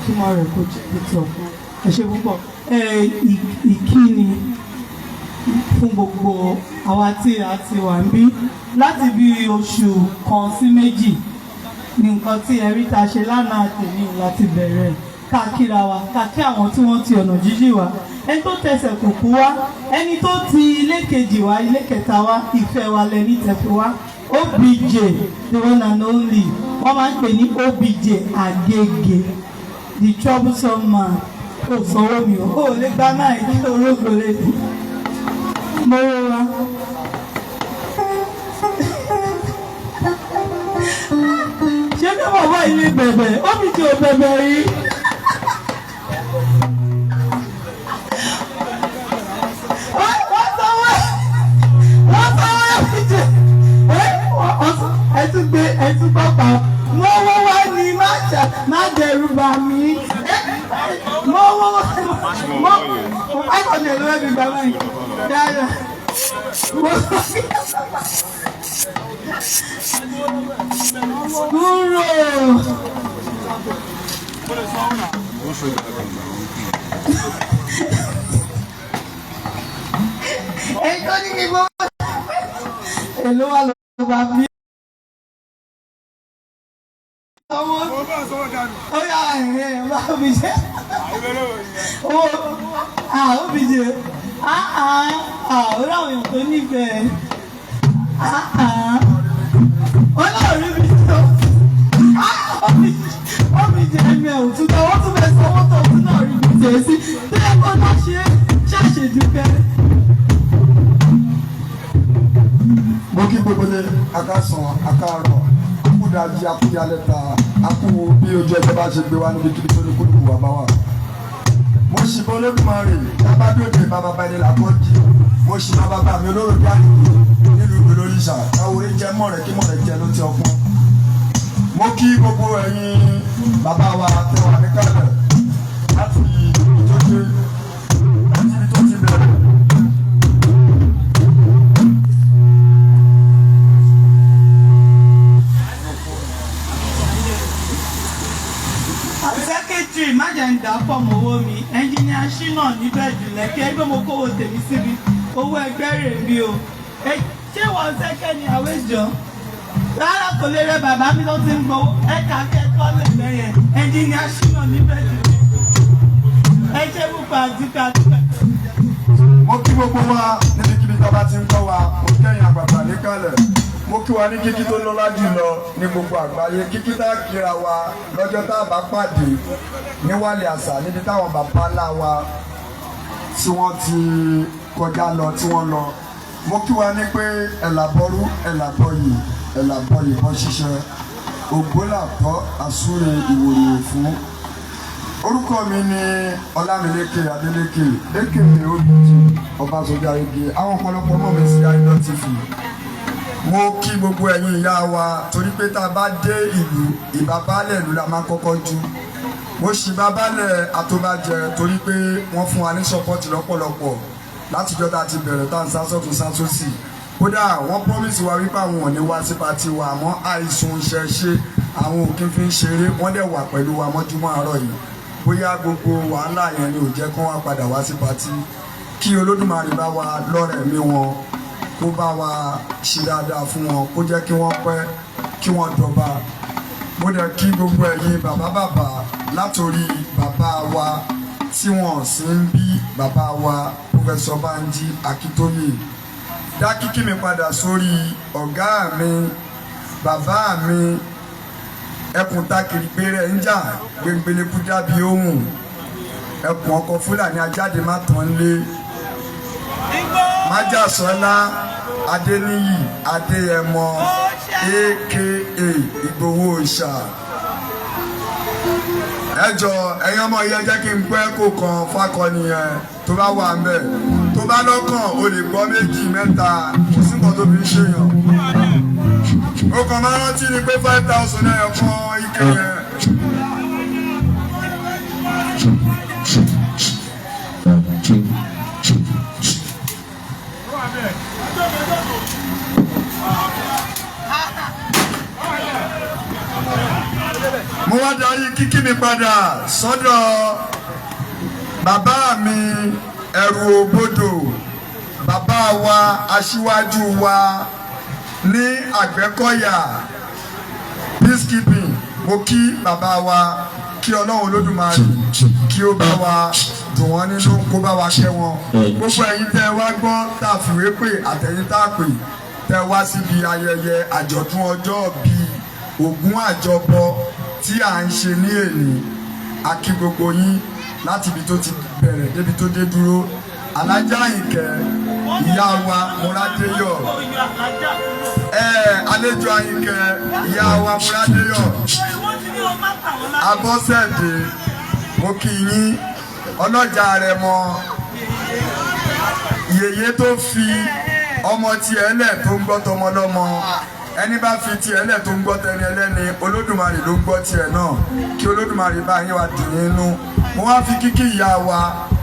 kí mọ́ rẹ̀ kó jẹ pé tí ọ̀kan ẹ ṣe púpọ̀ ìkíni fún gbogbo àwa tí a ti wà ń bí láti bí oṣù kan sí méjì ní nǹkan tí ẹ̀rí ta ṣe lánàá tèmi láti bẹ̀rẹ̀ káàkiri wa káàkiri àwọn tí wọ́n ti ọ̀nà jíjìn wá ẹni tó tẹsẹ̀ kùkú wá ẹni tó ti ilé kejì wá ilé kẹta wá ìfẹ́ wa lẹ́ni tẹ̀fẹ́ wá OBJ the one and only wọ́n máa ń pè ní OBJ Agége the troublesome man ó sanwó mi ó lè gbá náà kí orógbó lè dì mo rọra. ṣé bí bàbá ilé bẹ̀bẹ̀ OBJ ò bẹ̀bẹ̀ rí. ẹtú pápá mọ́wọ́ wá ní má dẹ̀rù bà mí mọ́wọ́ ẹ̀kọ́ ní ẹ̀lú ẹ̀bí gbàgbọ́ yìí dáadáa kúrò ẹ̀kọ́ ní kíkọ́ èlò wà lọ́wọ́ bá mi. Ó yà bá mi jẹ́ ó mi jẹ́ ó láwọn èèyàn tó nífẹ̀ẹ́ ó láwọn rí mi tó ó mi jẹ́ ẹ̀mí ẹ̀ òtútù wọ́n tún fẹ́ sanwó tó tún náà rí mi jẹ́ sí tó yẹ kó náà ṣe ṣàṣèdúpẹ́.
akásán akárọ̀ akúdájí akúdálẹ́ta akú bí ojú ẹgbẹ́ bá ṣe gbé wá níbi kíbi tó ní kúlùkù wà bá wà. mo ṣì bọ́ Olódùmarè lábádòde bàbá balẹ̀ làkọ́jì mo ṣì bá bàbá mi olóró dáàbò nílùú ìgbèlóríṣà táwọn orí jẹ́ mọ̀rẹ́ kí mọ̀rẹ́ jẹ́ ló ti ọpọ́n. mo kí gbogbo ẹ̀yin bàbá wa tẹwà ní kálẹ̀ láti ìtọ́jú láti ibi tó ti bẹ̀rẹ̀.
Secretary májèǹdà pọ̀ mọ́wọ́ mi ẹnjìníà Ṣínà níbẹ̀ jùlẹ̀ kí ẹgbẹ́ mo kówó tèmi síbi owó ẹgbẹ́ rẹ̀ mi o ṣé wọ́n sẹ́kẹ́ ni àwẹ́jọ́ rárá kò lè rẹ bàbá mi ló ti ń gbowó ẹ̀ka kẹ́kọ̀ọ́ lẹ́gbẹ̀ẹ́ yẹn ẹnjìníà Ṣínà níbẹ̀ jùlẹ̀ ẹ ṣe púpọ̀ àdúgbò àdúgbò.
mo kí gbogbo wa níbikíbi tó bá ti ń kọ́ wa mo kẹ́yìn àgbàgbà níkàlẹ̀ mo kí wa ní kíkí tó lọ́lá jùlọ ní gbogbo àgbáyé kíkí tá a kíra wa lọ́jọ́ tá a bá pàdé níwálẹ̀ àṣà níbi táwọn bàbá ńlá wa tí wọ́n ti kọjá lọ tí wọ́n lọ mo kí wa ní pé ẹ̀làbọ́rú ẹ̀làbọ́yì ẹ̀làbọ́yì bọ́ ṣiṣẹ́ ògbólàtọ́ àsúre ìwòrò fún. orúkọ mi ni Ọlámilékè Adélékè lékè olùjì Ọbásanjọ́ Ayége àwọn ọ̀pọ̀lọpọ̀ mọ̀ mi sí Àìdán TV. mo kí gbogbo ẹ̀yin ìyá wa torí pé tá a bá dé ìlú ìbábálẹ̀ ìlú la máa kọ́kọ́ jú. mo ṣì bábálẹ̀ àtọ́bàjẹ torí pé wọ́n fún wa ní sọ́pọ́tì lọ́pọ̀lọpọ̀ látijọ́ tá a ti bẹ̀rẹ̀ tá a ń sásọ̀tún sásòsì. kódà wọ́n promise wa wípé àwọn ò ní wá sí pati wa àmọ́ àìsùn ìṣẹ̀ṣe àwọn òkín fi ń ṣeré wọ́n dẹ̀ wà pẹ̀lú wa mọ́júmọ́ àárọ̀ yìí bóyá gbogbo wàhálà yẹn ni ò jẹ́ kó wá padà wá sí pati kí Olódùmarè bá wa lọ́rẹ̀ mi wọn kó bá wa ṣe dáadáa fún wọn kó jẹ́ kí wọ́n pẹ́ kí wọ́n dọ̀ba. mo dẹ̀ kí gbogbo ẹ̀yin bàbá látòrí bàbá wa tí wọ́n sì ń bí bàbá wa Professor Banji Akíntóyè. dá kíkí mi padà sórí ọ̀gá mi bàbá mi ẹkùn takiri gbére ń jà gbẹngbẹlẹkú dábì ohun ẹkùn ọkọ Fúlàní ajáde má tán lé májàsọ́lá Adéníyì Adéyẹmọ aka Ìgbòho Òòṣà. ẹjọ ẹ̀yin ọmọ yẹn jẹ́ kí n pẹ́ kó kan fákọni yẹn tó bá wà ń bẹ̀ tó bá lọ́kàn o lè gbọ́ méjì mẹ́ta kò sí nǹkan tó fi ń ṣèyàn. ó kàn máa rántí ni pé 5,000 náírà fún ike yẹn. mo wá darí kíkí mi padà sọ́dọ̀ bàbá mi ẹrù òbodò bàbá wa aṣíwájú wa ní Àgbẹ̀kọ̀yà peacekeeping. mo kí bàbá wa kí Ọlọ́run Olódùmarè kí ó bá wa dùn wọ́n nínú kó bá wa kẹ́ wọn. gbogbo ẹ̀yin tẹ́ wá gbọ́ tá a fìwé pè àtẹ̀yin tá a pè tẹ́ wá síbi ayẹyẹ àjọ̀dún ọjọ́ bíi Ògún àjọbọ tí à ń ṣe ní èní. a kí gbogbo yín láti ibi tó ti bẹ̀rẹ̀ débi tó dé dúró. Alájà Àyìnkẹ́ ìyá wa Múradéyọ̀ àlejò Àyìnkẹ́ ìyá wa Múradéyọ̀ Abọ́sẹ̀dé mo kí yín ọlọ́jà rẹ̀ mọ yèyé tó fi ọmọ tiẹ̀ lẹ̀ tó ń gbọ́ tọmọ lọ́mọ ẹni bá fi tiẹ̀ lẹ̀ tó ń gbọ́ tẹni ẹlẹ́ni Olódùmarè ló ń gbọ́ tiẹ̀ náà kí Olódùmarè bá yín wá dùn yín nú. mo wá fi kíkí ìyá wa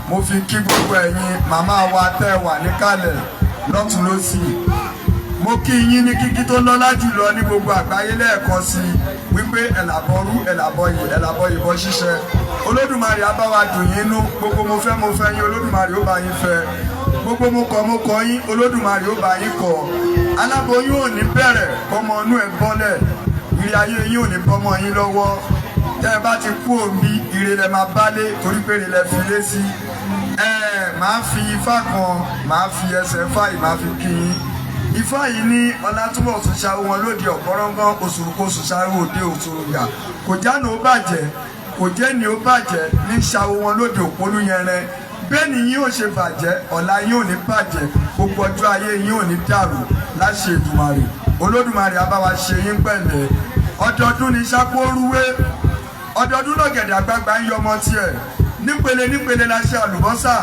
mo fi kí gbogbo ẹ̀yin màmá wa tẹ́ wà níkàlẹ̀ lọ́tún lósì. mo kí yín ní kíkí tó lọ́lá jùlọ ní gbogbo àgbáyé lẹ́ẹ̀kan sí wípé ẹ̀làbọ̀rú ẹ̀làbọ̀yì bọ́ ṣiṣẹ́. Olódùmarè á bá wa dùn yín nú. gbogbo mo fẹ́ yín Olódùmarè ó bá yín fẹ́. gbogbo mo kọ̀ yín Olódùmarè ó bá yín kọ̀. aláboyún ò ní bẹ̀rẹ̀ kọ́mọ inú ẹ̀ bọ́lẹ̀ ìrì ayé yín ò ní bọ́mọ yín lọ́wọ́. tẹ́ ẹ bá ti kú òbí ire lẹ máa bálé torí pé ire lẹ fi lé sí. máa fi ifá kan máa fi ẹsẹ̀ fáyì máa fi kí yín. ifá yìí ní Ọlátúnbọ̀ tún ṣàwó wọn lóde ọ̀pọ̀rọ̀ngàn oṣùrùkọṣù ṣàwó òde òṣùrùgà kò jáde ó bàjẹ́ kò jẹ́ ni ó bàjẹ́ ní ṣàwó wọn lóde òpólú yẹrẹ bẹ́ẹ̀ ni yín ò ṣe bàjẹ́ ọ̀la yín ò ní bàjẹ́ gbogbo ọjọ́ ayé yín ò ní dàrú láṣẹ Èdùmàrè Olódùmarè á bá wa ṣe yín pẹ̀lẹ́. Ọdọọdún ni sápó rúwé, ọdọọdún lọ́gẹ̀dẹ̀ àgbààgbà ń yọmọ tiẹ̀. Nípele nípele la ṣe àlùbọ́sà,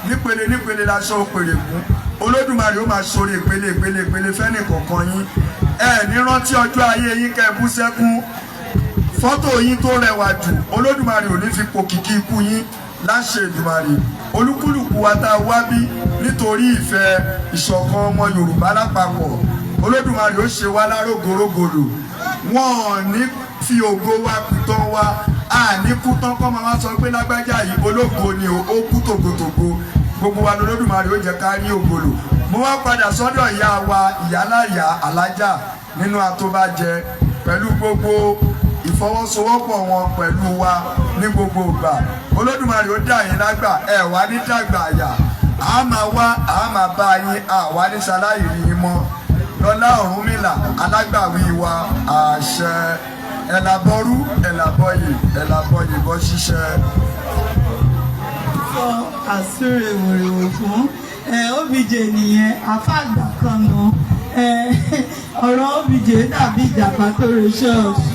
nípele nípele la ṣe òpèrèkún. Olódùmarè ó máa ṣoore ìpele fẹ́ni kọ̀ọ̀kan yín. Ẹ ní rántí ọjọ́ ayé yín kẹ́ bú sẹ́kún. Fọ́tò yín tó rẹwà jù, Olódùmarè ò ní fi pòkìkí ikú yín láṣẹ Èdùmàrè. Olúkúlùkù wa tá a wá bí nítorí ìfẹ́ ìṣọ̀kan ọmọ Yorùbá lápapọ̀. Olódùmarè ó ṣe wá lárógórógòdò. Wọn ò ní fi ògo wa kú tán wá. Àní kú tán kọ́ máa wá sọ pé lágbájá yìí ológo ni ó kú tògótògó. Gbogbo wa lolódùmarè ó jẹ́ ká rí ògolo. Mo wá padà sọ́dọ̀ ìyá wa ìyáláyà alájà nínú àtọ́bàjẹ pẹ̀lú gbogbo ìfọwọ́sowọ́pọ̀ wọn pẹ̀lú wa ní gbogbo ìgbà. Olódùmarè ó dá yín lágbà, ẹ wá ní dàgbà àyà. A máa wá, a máa bá yín, àwa ní ṣaláì rí yín mọ́. Lọ́lá Ọ̀rúnmìlà alágbàwí wa àṣẹ. Ẹ̀làbọ̀rú ẹ̀làbọ̀yè ẹ̀làbọ̀yè bọ́ ṣiṣẹ́.
Sọ àsúrè wòrèwò fún OBJ nìyẹn àfàgbà kan nù. Ọ̀rọ̀ OBJ dàbí ìjàpá tó re ṣọ́ọ̀ṣì.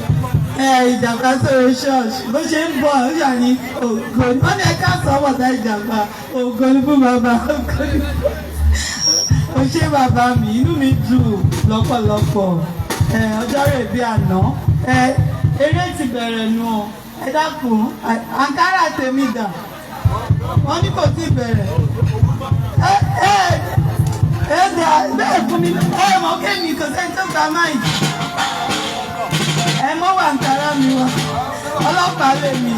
Ìjàpá tó re ṣọ́ọ̀ṣì bó ṣe ń bọ̀ ó yà ní ògo ní wọ́n ní ẹ̀ka sọ́wọ́ dá ìjàpá ògo ní fún bàbá ògo ní ó ṣe bàbá mi inú mi dùn lọ́pọ̀lọpọ̀ ọjọ́ rẹ̀ bí àná eré ti bẹ̀rẹ̀ nù ọ́ ẹ dákun àǹkárá tèmi dà wọ́n ní kò tí bẹ̀rẹ̀ bẹ́ẹ̀ fún mi mọ̀ kémi kò sẹ́ni tó gba máì mọ́ wà àǹkárá mi wá ọlọ́pàá lè mi.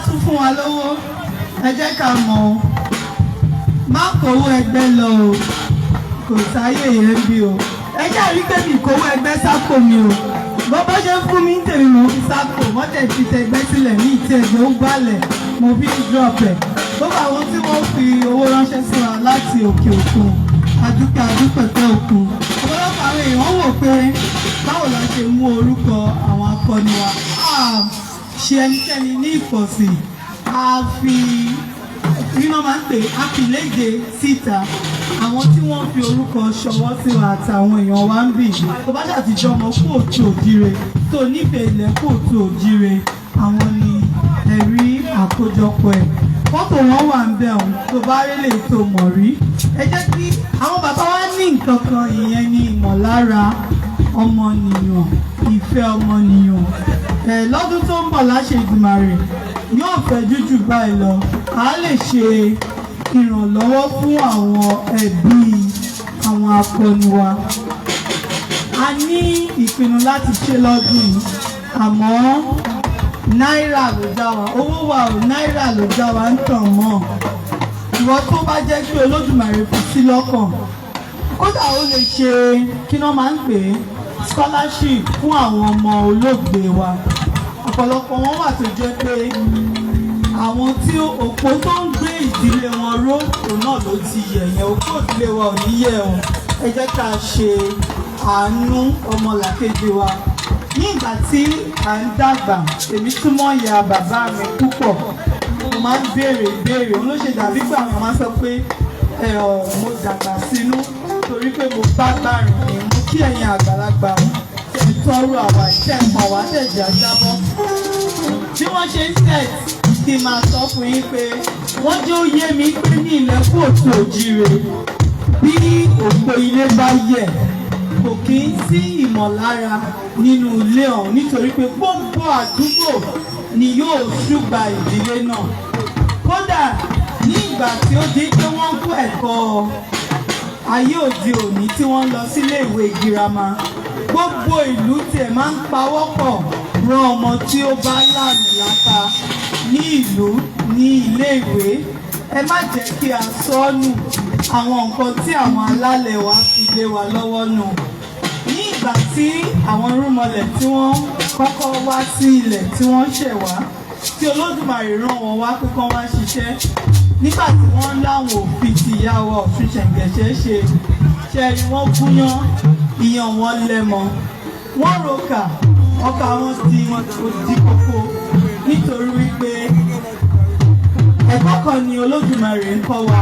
Tún fún wa lówó ẹ jẹ́ ká mọ̀ ọ́ má kówó ẹgbẹ́ lọ o kò sáyé yẹn bí o ẹ jẹ́ àrí pé mi kówó ẹgbẹ́ sápò mi o bọ́bọ́ ṣe ń fún mi ń tèmi mo fi sápò wọ́n tẹ̀ fi tẹgbẹ́ sílẹ̀ ní ìtì ẹgbẹ́ ó gbálẹ̀ mo fi ń drop ẹ̀ gbogbo àwọn tí wọ́n fi owó ránṣẹ́ sí wa láti òkè òkun adúpẹ̀pẹ̀ òkun ọ̀pọ̀lọpọ̀ àwọn èèyàn wò pé báwo la ṣe mú orúkọ àwọn akọni wa ṣe ẹnikẹ́ni ní ìpọ̀sí a fi iná máa ń pè àpìléje síta àwọn tí wọ́n fi orúkọ ṣọwọ́ sí wa àtàwọn èèyàn wa ń bì tó bá ṣàtijọ́ ọmọ kóòtù òjire tó nífẹ̀ẹ́ ilẹ̀ kóòtù òjire àwọn ni ẹ̀rí àkójọpọ̀ ẹ̀ fọ́tò wọn wà ń bẹ̀ ọ̀hún tó bá rí lè tó mọ̀ rí ẹ jẹ́ kí àwọn bàbá wa ní nǹkan kan ìyẹn ní ìmọ̀lára ọmọnìyàn ìfẹ́ ọmọnìyàn lọ́dún tó ń bọ̀ láṣẹ Èdùmàrè yóò fẹ́ jújù báyìí lọ a lè ṣe ìrànlọ́wọ́ fún àwọn ẹbí àwọn akọni wa a ní ìpinnu láti ṣe lọ́dún yìí àmọ́ náírà ló já wa owó wa ò náírà ló já wa ń tàn mọ́ ìwọ tó bá jẹ́ pé Olódùmarè fi sí lọ́kàn kódà ó lè ṣe kí wọ́n máa ń pè é scholarship fún àwọn ọmọ olóògbé wa ọ̀pọ̀lọpọ̀ wọn wà tó jẹ́ pé àwọn tí òpó tó ń gbé ìdílé wọn ró òun náà ló ti yẹ̀yẹ̀ òpó ìdílé wa ò ní yẹ̀ wọn ẹ jẹ́ ká ṣe àánú ọmọlàkejì wa ní ìgbà tí à ń dàgbà èmi túmọ̀ ìyá bàbá mi púpọ̀ mo máa ń béèrè ìbéèrè òun ló ṣe dàbí pé àwọn máa sọ pé mo dàgbà sínú torí pé mo bá gbàrìn ní mo kí ẹ̀yin àgbàlagbà tẹ̀ tọrọ àwa ìtẹ̀ mọ̀ wá tẹ̀jà jábọ́ bí wọ́n ṣe ń tẹ̀ kí n máa sọ fún yín pé wọ́n jẹ́ ó yé mi pé ní ilẹ̀ kóòtù òjire bí òpó ilé bá yẹ̀ kò kí ń sí ìmọ̀lára nínú ilé ọ̀hún nítorí pé gbogbo àdúgbò ni yóò ṣùgbà ìdílé náà kódà ní ìgbà tí ó di pé wọ́n kó ẹ̀kọ́ ayé òde òní tí wọ́n lọ sílé ìwé girama gbogbo ìlú tiẹ̀ máa ń pawọ́pọ̀ ran ọmọ tí ó bá láàmìlàaka ní ìlú ní ilé ìwé ẹ má jẹ́ kí a sọnù àwọn nǹkan tí àwọn alálẹ̀ wa fi lé wa lọ́wọ́ nù ní ìgbà tí àwọn irúnmọlẹ̀ tí wọ́n kọ́kọ́ wá sí ilẹ̀ tí wọ́n ṣẹ̀ wá tí Olódùmarè rán wọn wá pé kán wá ṣiṣẹ́ nígbà tí wọ́n láwọn òfin ti ìyàwó Ọ̀ṣun Ṣẹ̀ǹgẹ̀ṣẹ̀ ṣe ni wọ́n gúnyán ìyàn wọn lẹ́mọ wọ́n roka ọkà wọn ti òdì kókó nítorí wípé ẹ̀kọ́ kan ni Olódùmarè ń kọ́ wa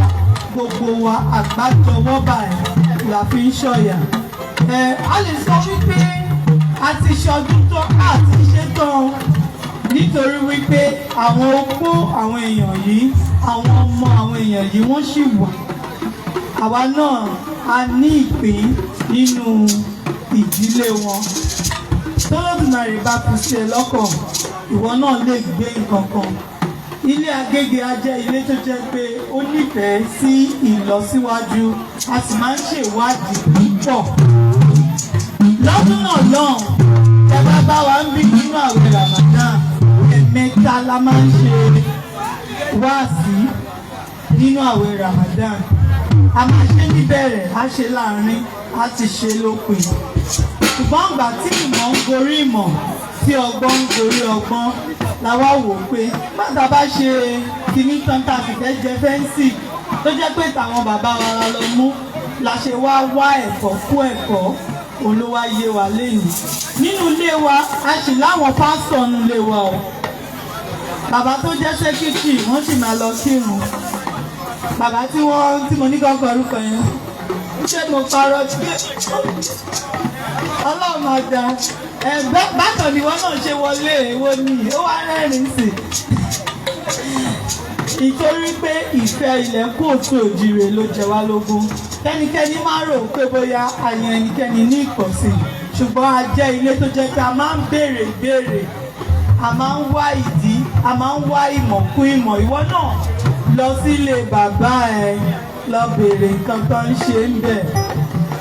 gbogbo wa àgbájọwọ́ báyìí la fi ń ṣọ̀yà. A lè sọ wípé a ti ṣọdún tó àti ṣe tán nítorí wípé àwọn opó àwọn èèyàn yìí àwọn ọmọ àwọn èèyàn yìí wọ́n ṣì wà. Àwa náà a ní ìpín nínú ìdílé wọn. Tọ́lọ́dúnmarè bá fi ṣe lọ́kàn ìwọ náà lè gbé nǹkan kan. Ilé Agége á jẹ́ ilé tó jẹ́ pé ó nífẹ̀ẹ́ sí ìlọsíwájú a sì máa ń ṣèwádìí púpọ̀. Lọ́dún náà lọ́hùn ẹ bá wa ń bí nínú àwẹ̀ Ramadan ẹ̀mẹ́ta la máa ń ṣe wáàsí nínú àwẹ̀ Ramadan. A máa ṣe níbẹ̀rẹ̀ a ṣe láàrin a ti ṣe lópin. Ṣùgbọ́n ìgbà tí ìmọ̀ ń gorí ìmọ̀ tí ọgbọ́n ń gorí ọgbọ́n la wá wò pé bàtà bá ṣe kìíní tán tá a sì fẹ́ jẹ fẹ́ǹsì tó jẹ́ pé tàwọn bàbá wa la lọ mú la ṣe wá ẹ̀kọ́ kún ẹ̀kọ́ òun ló wá yé wa lẹ́yìn. Nínú ilé wa a sì láwọn pásítọ̀ nínú ilé wa o. Bàbá tó jẹ́ sẹ́kítì wọ́n sì máa lọ kírun. Bàbá tí mo ní kọ́kọ́ orúkọ yẹn ṣé mo parọ́ pé Ọlọ́run máa da bákan ni wọ́n náà ṣe wọlé èwo ni ó wá rẹ́rìn sí ìtorí pé ìfẹ́ ilẹ̀ kóòtù òjìrè ló jẹ wá lógún. Kẹ́nikẹ́ni máa rò pé bóyá àyàn ẹnikẹ́ni ní ìkọ̀sí ṣùgbọ́n a jẹ́ ilé tó jẹ́ pé a máa ń béèrè ìbéèrè a máa ń wá ìdí a máa ń wá ìmọ̀ kún ìmọ̀. Ìwọ náà lọ sílé bàbá ẹ lọ béèrè nǹkan tó ń ṣe ń bẹ̀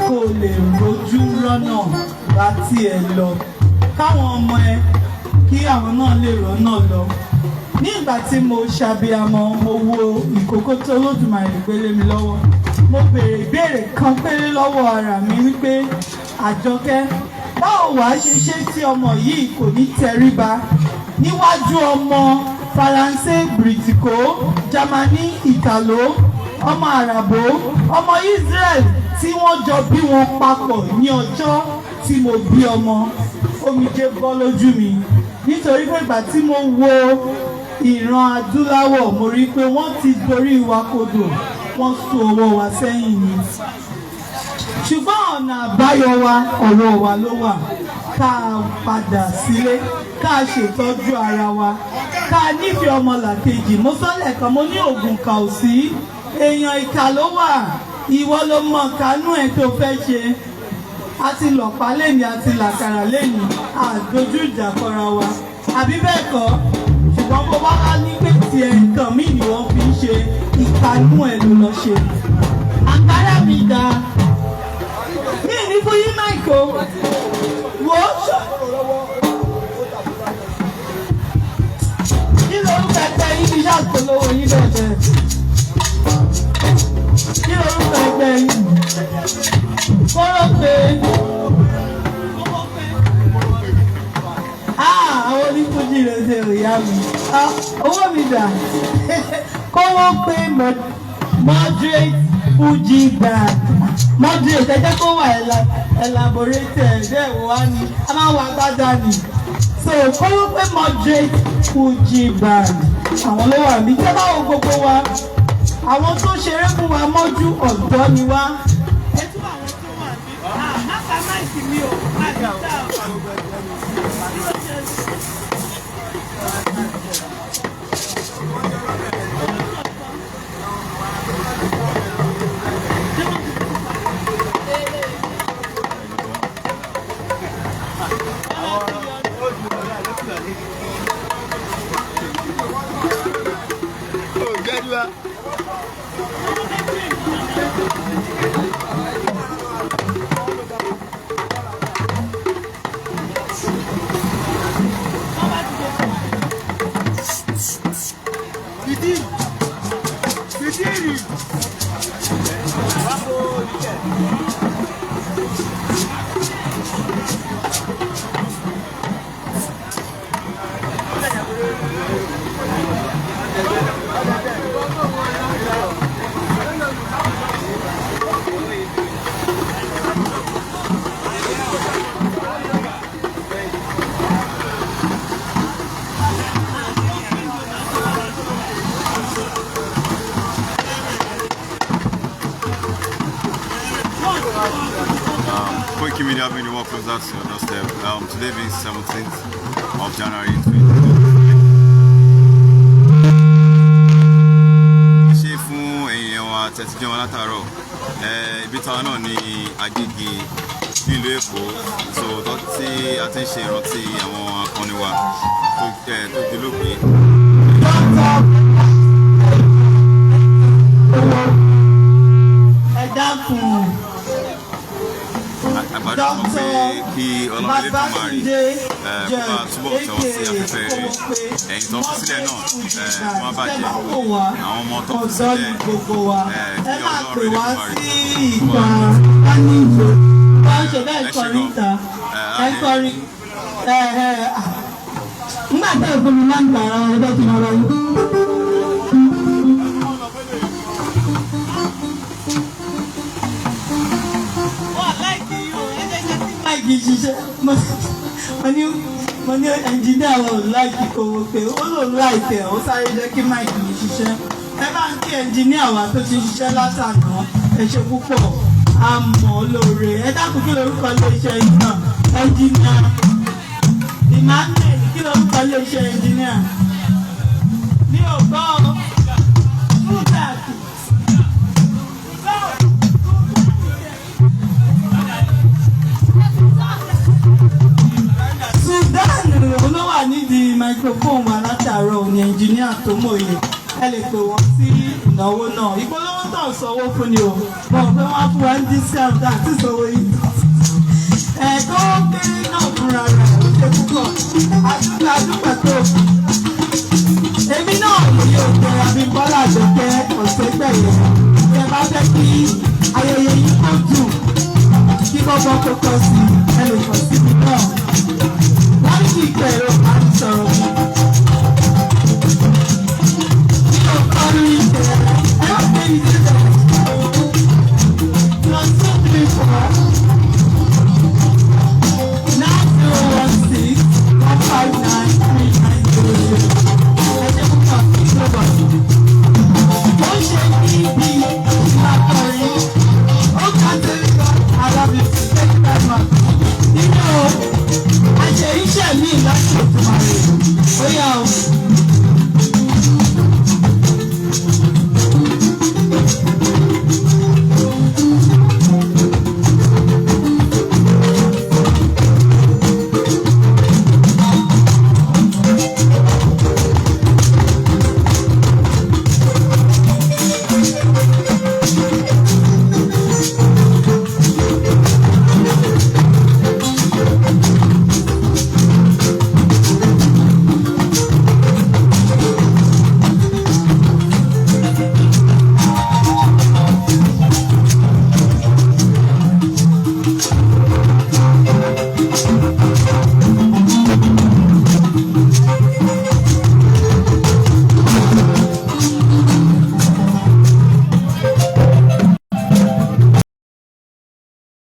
kó o lè rojú rọ́nà láti ẹ̀ lọ káwọn ọmọ ẹ kí àwọn náà lè rọ́nà lọ. Ní ìgbà tí mo ṣàbíamọ mo wo ìkókó tó Olódùmarè gbélé mi lọ́wọ́ mo béèrè ìbéèrè kan péré lọ́wọ́ ara mi wípé Àjọkẹ́ báwo wàá ṣe ṣe tí ọmọ yìí kò ní tẹríba níwájú ọmọ Faransé Bìrìtìkó Jámánì Ìtàló ọmọ Àràbó ọmọ Israel tí wọ́n jọ bí wọn papọ̀ ní ọjọ́ tí mo bí ọmọ. Omijé bọ́ lójú mi nítorí pé ìgbà tí mo wo ìran adúláwọ̀ mo rí pé wọ́n ti dorí wa kodò wọ́n so ọwọ́ wa sẹ́yìn ni. Ṣùgbọ́n ọ̀nà àbáyọ wa ọ̀rọ̀ wa ló wà ká padà sílé ká ṣètọ́jú ara wa ká nífẹ̀ẹ́ ọmọlàkejì. Mo sọ lẹ́ẹ̀kan mo ní oògùn kà ò sí èèyàn ìkà ló wà ìwọ ló mọ kánú ẹ̀ tó fẹ́ ṣe. A ti lọ̀pá lẹ́ni a ti làkàrà lẹ́ni àdójú ìjà kọra wa àbí bẹ́ẹ̀ kọ́ ṣùgbọ́n bó bá wá ní pé tiẹ̀ nǹkan míì ni wọ́n fi ń ṣe ìkánú ẹ̀ ló lọ ṣe. Àkàrà mi dá mi ní fún yín máìkó wò ó ṣọ. Kí lorúkọ ẹgbẹ́ yín fi ṣàpolówó yín bẹ̀rẹ̀? Kí lorúkọ ẹgbẹ́ yín? Kọ́rọ́ pé àwọn onífújì ló ṣe ìyá mi. Owó mi dà. Kọ́wọ́ pé moderate Fuji band. Moderate ẹjẹ́ kó wà elaborated ẹ̀ wá ní. A máa wà gbádà ní. So kọ́wọ́ pé moderate Fuji band. Àwọn ló wà mí. Tẹ́ bá wo gbogbo wa. Àwọn tó ṣeré fún wa mọ́jú ọ̀dọ́ ni wá.
Koiki Media bring the work closer to your doorstep. Today being 17th of January 2020. Ṣé fún èèyàn wa tẹ̀sí jẹun látàárọ̀ ibi táwọn náà ní Agége nílùú Èkó so tí a ti ń ṣe ìrántí àwọn akọni wa tó dolóògbé.
Ẹ dákun.
Àgbàdo kan pé kí Ọlọ́run lè tó máa rí kó máa túbọ̀ tẹ̀wọ́ sí afẹ́fẹ́ rẹ̀ ẹ̀yìn tó fi sílẹ̀ náà wọ́n bàjẹ́ àwọn ọmọ tó fi sílẹ̀ kí Ọlọ́run lè tó máa rí kó máa rí.
Nígbà tí èkó mi máa ń gbà ara ẹgbẹ́ tí wọ́n lọ yìí. Láìkì ṣiṣẹ́ mo ní ẹnjìníà wọn ò láìkì kówó pé ó lò láìkì ẹ̀ ó sáré jẹ́ kí máìkì yìí ṣiṣẹ́. Ẹ bá ń kí ẹnjìníà wa tó ti ṣiṣẹ́ látàná ẹ ṣe púpọ̀ àmọ́ olóore ẹ dákun kí lorúkọ iléeṣẹ́ yìí náà ẹnjìníà Emmanuel kí lorúkọ iléeṣẹ́ ẹnjìníà ní ògbọ́ fúdàkì. Ló wà nídìí microphone wa látàárọ̀ ní ẹnjìníà tó mòye ẹ lè pè wọ́n sí ìnáwó náà ìpolówó tó ń sanwó fún ni o mọ̀ pé wọ́n á fún wa ní discount àti ìsanwó yìí tó kéré náà fúnra rẹ̀ ó ṣe púpọ̀ àdúgbò tó èmi náà lóye òkè Abímbọ́lá Àjọkẹ́ Ọ̀sẹ́gbẹ̀yẹ ẹ bá fẹ́ kí ayẹyẹ yìí kó dùn kí bọ́bọ́ kó kọ́ sí ẹ lè kọ́ sí mi náà.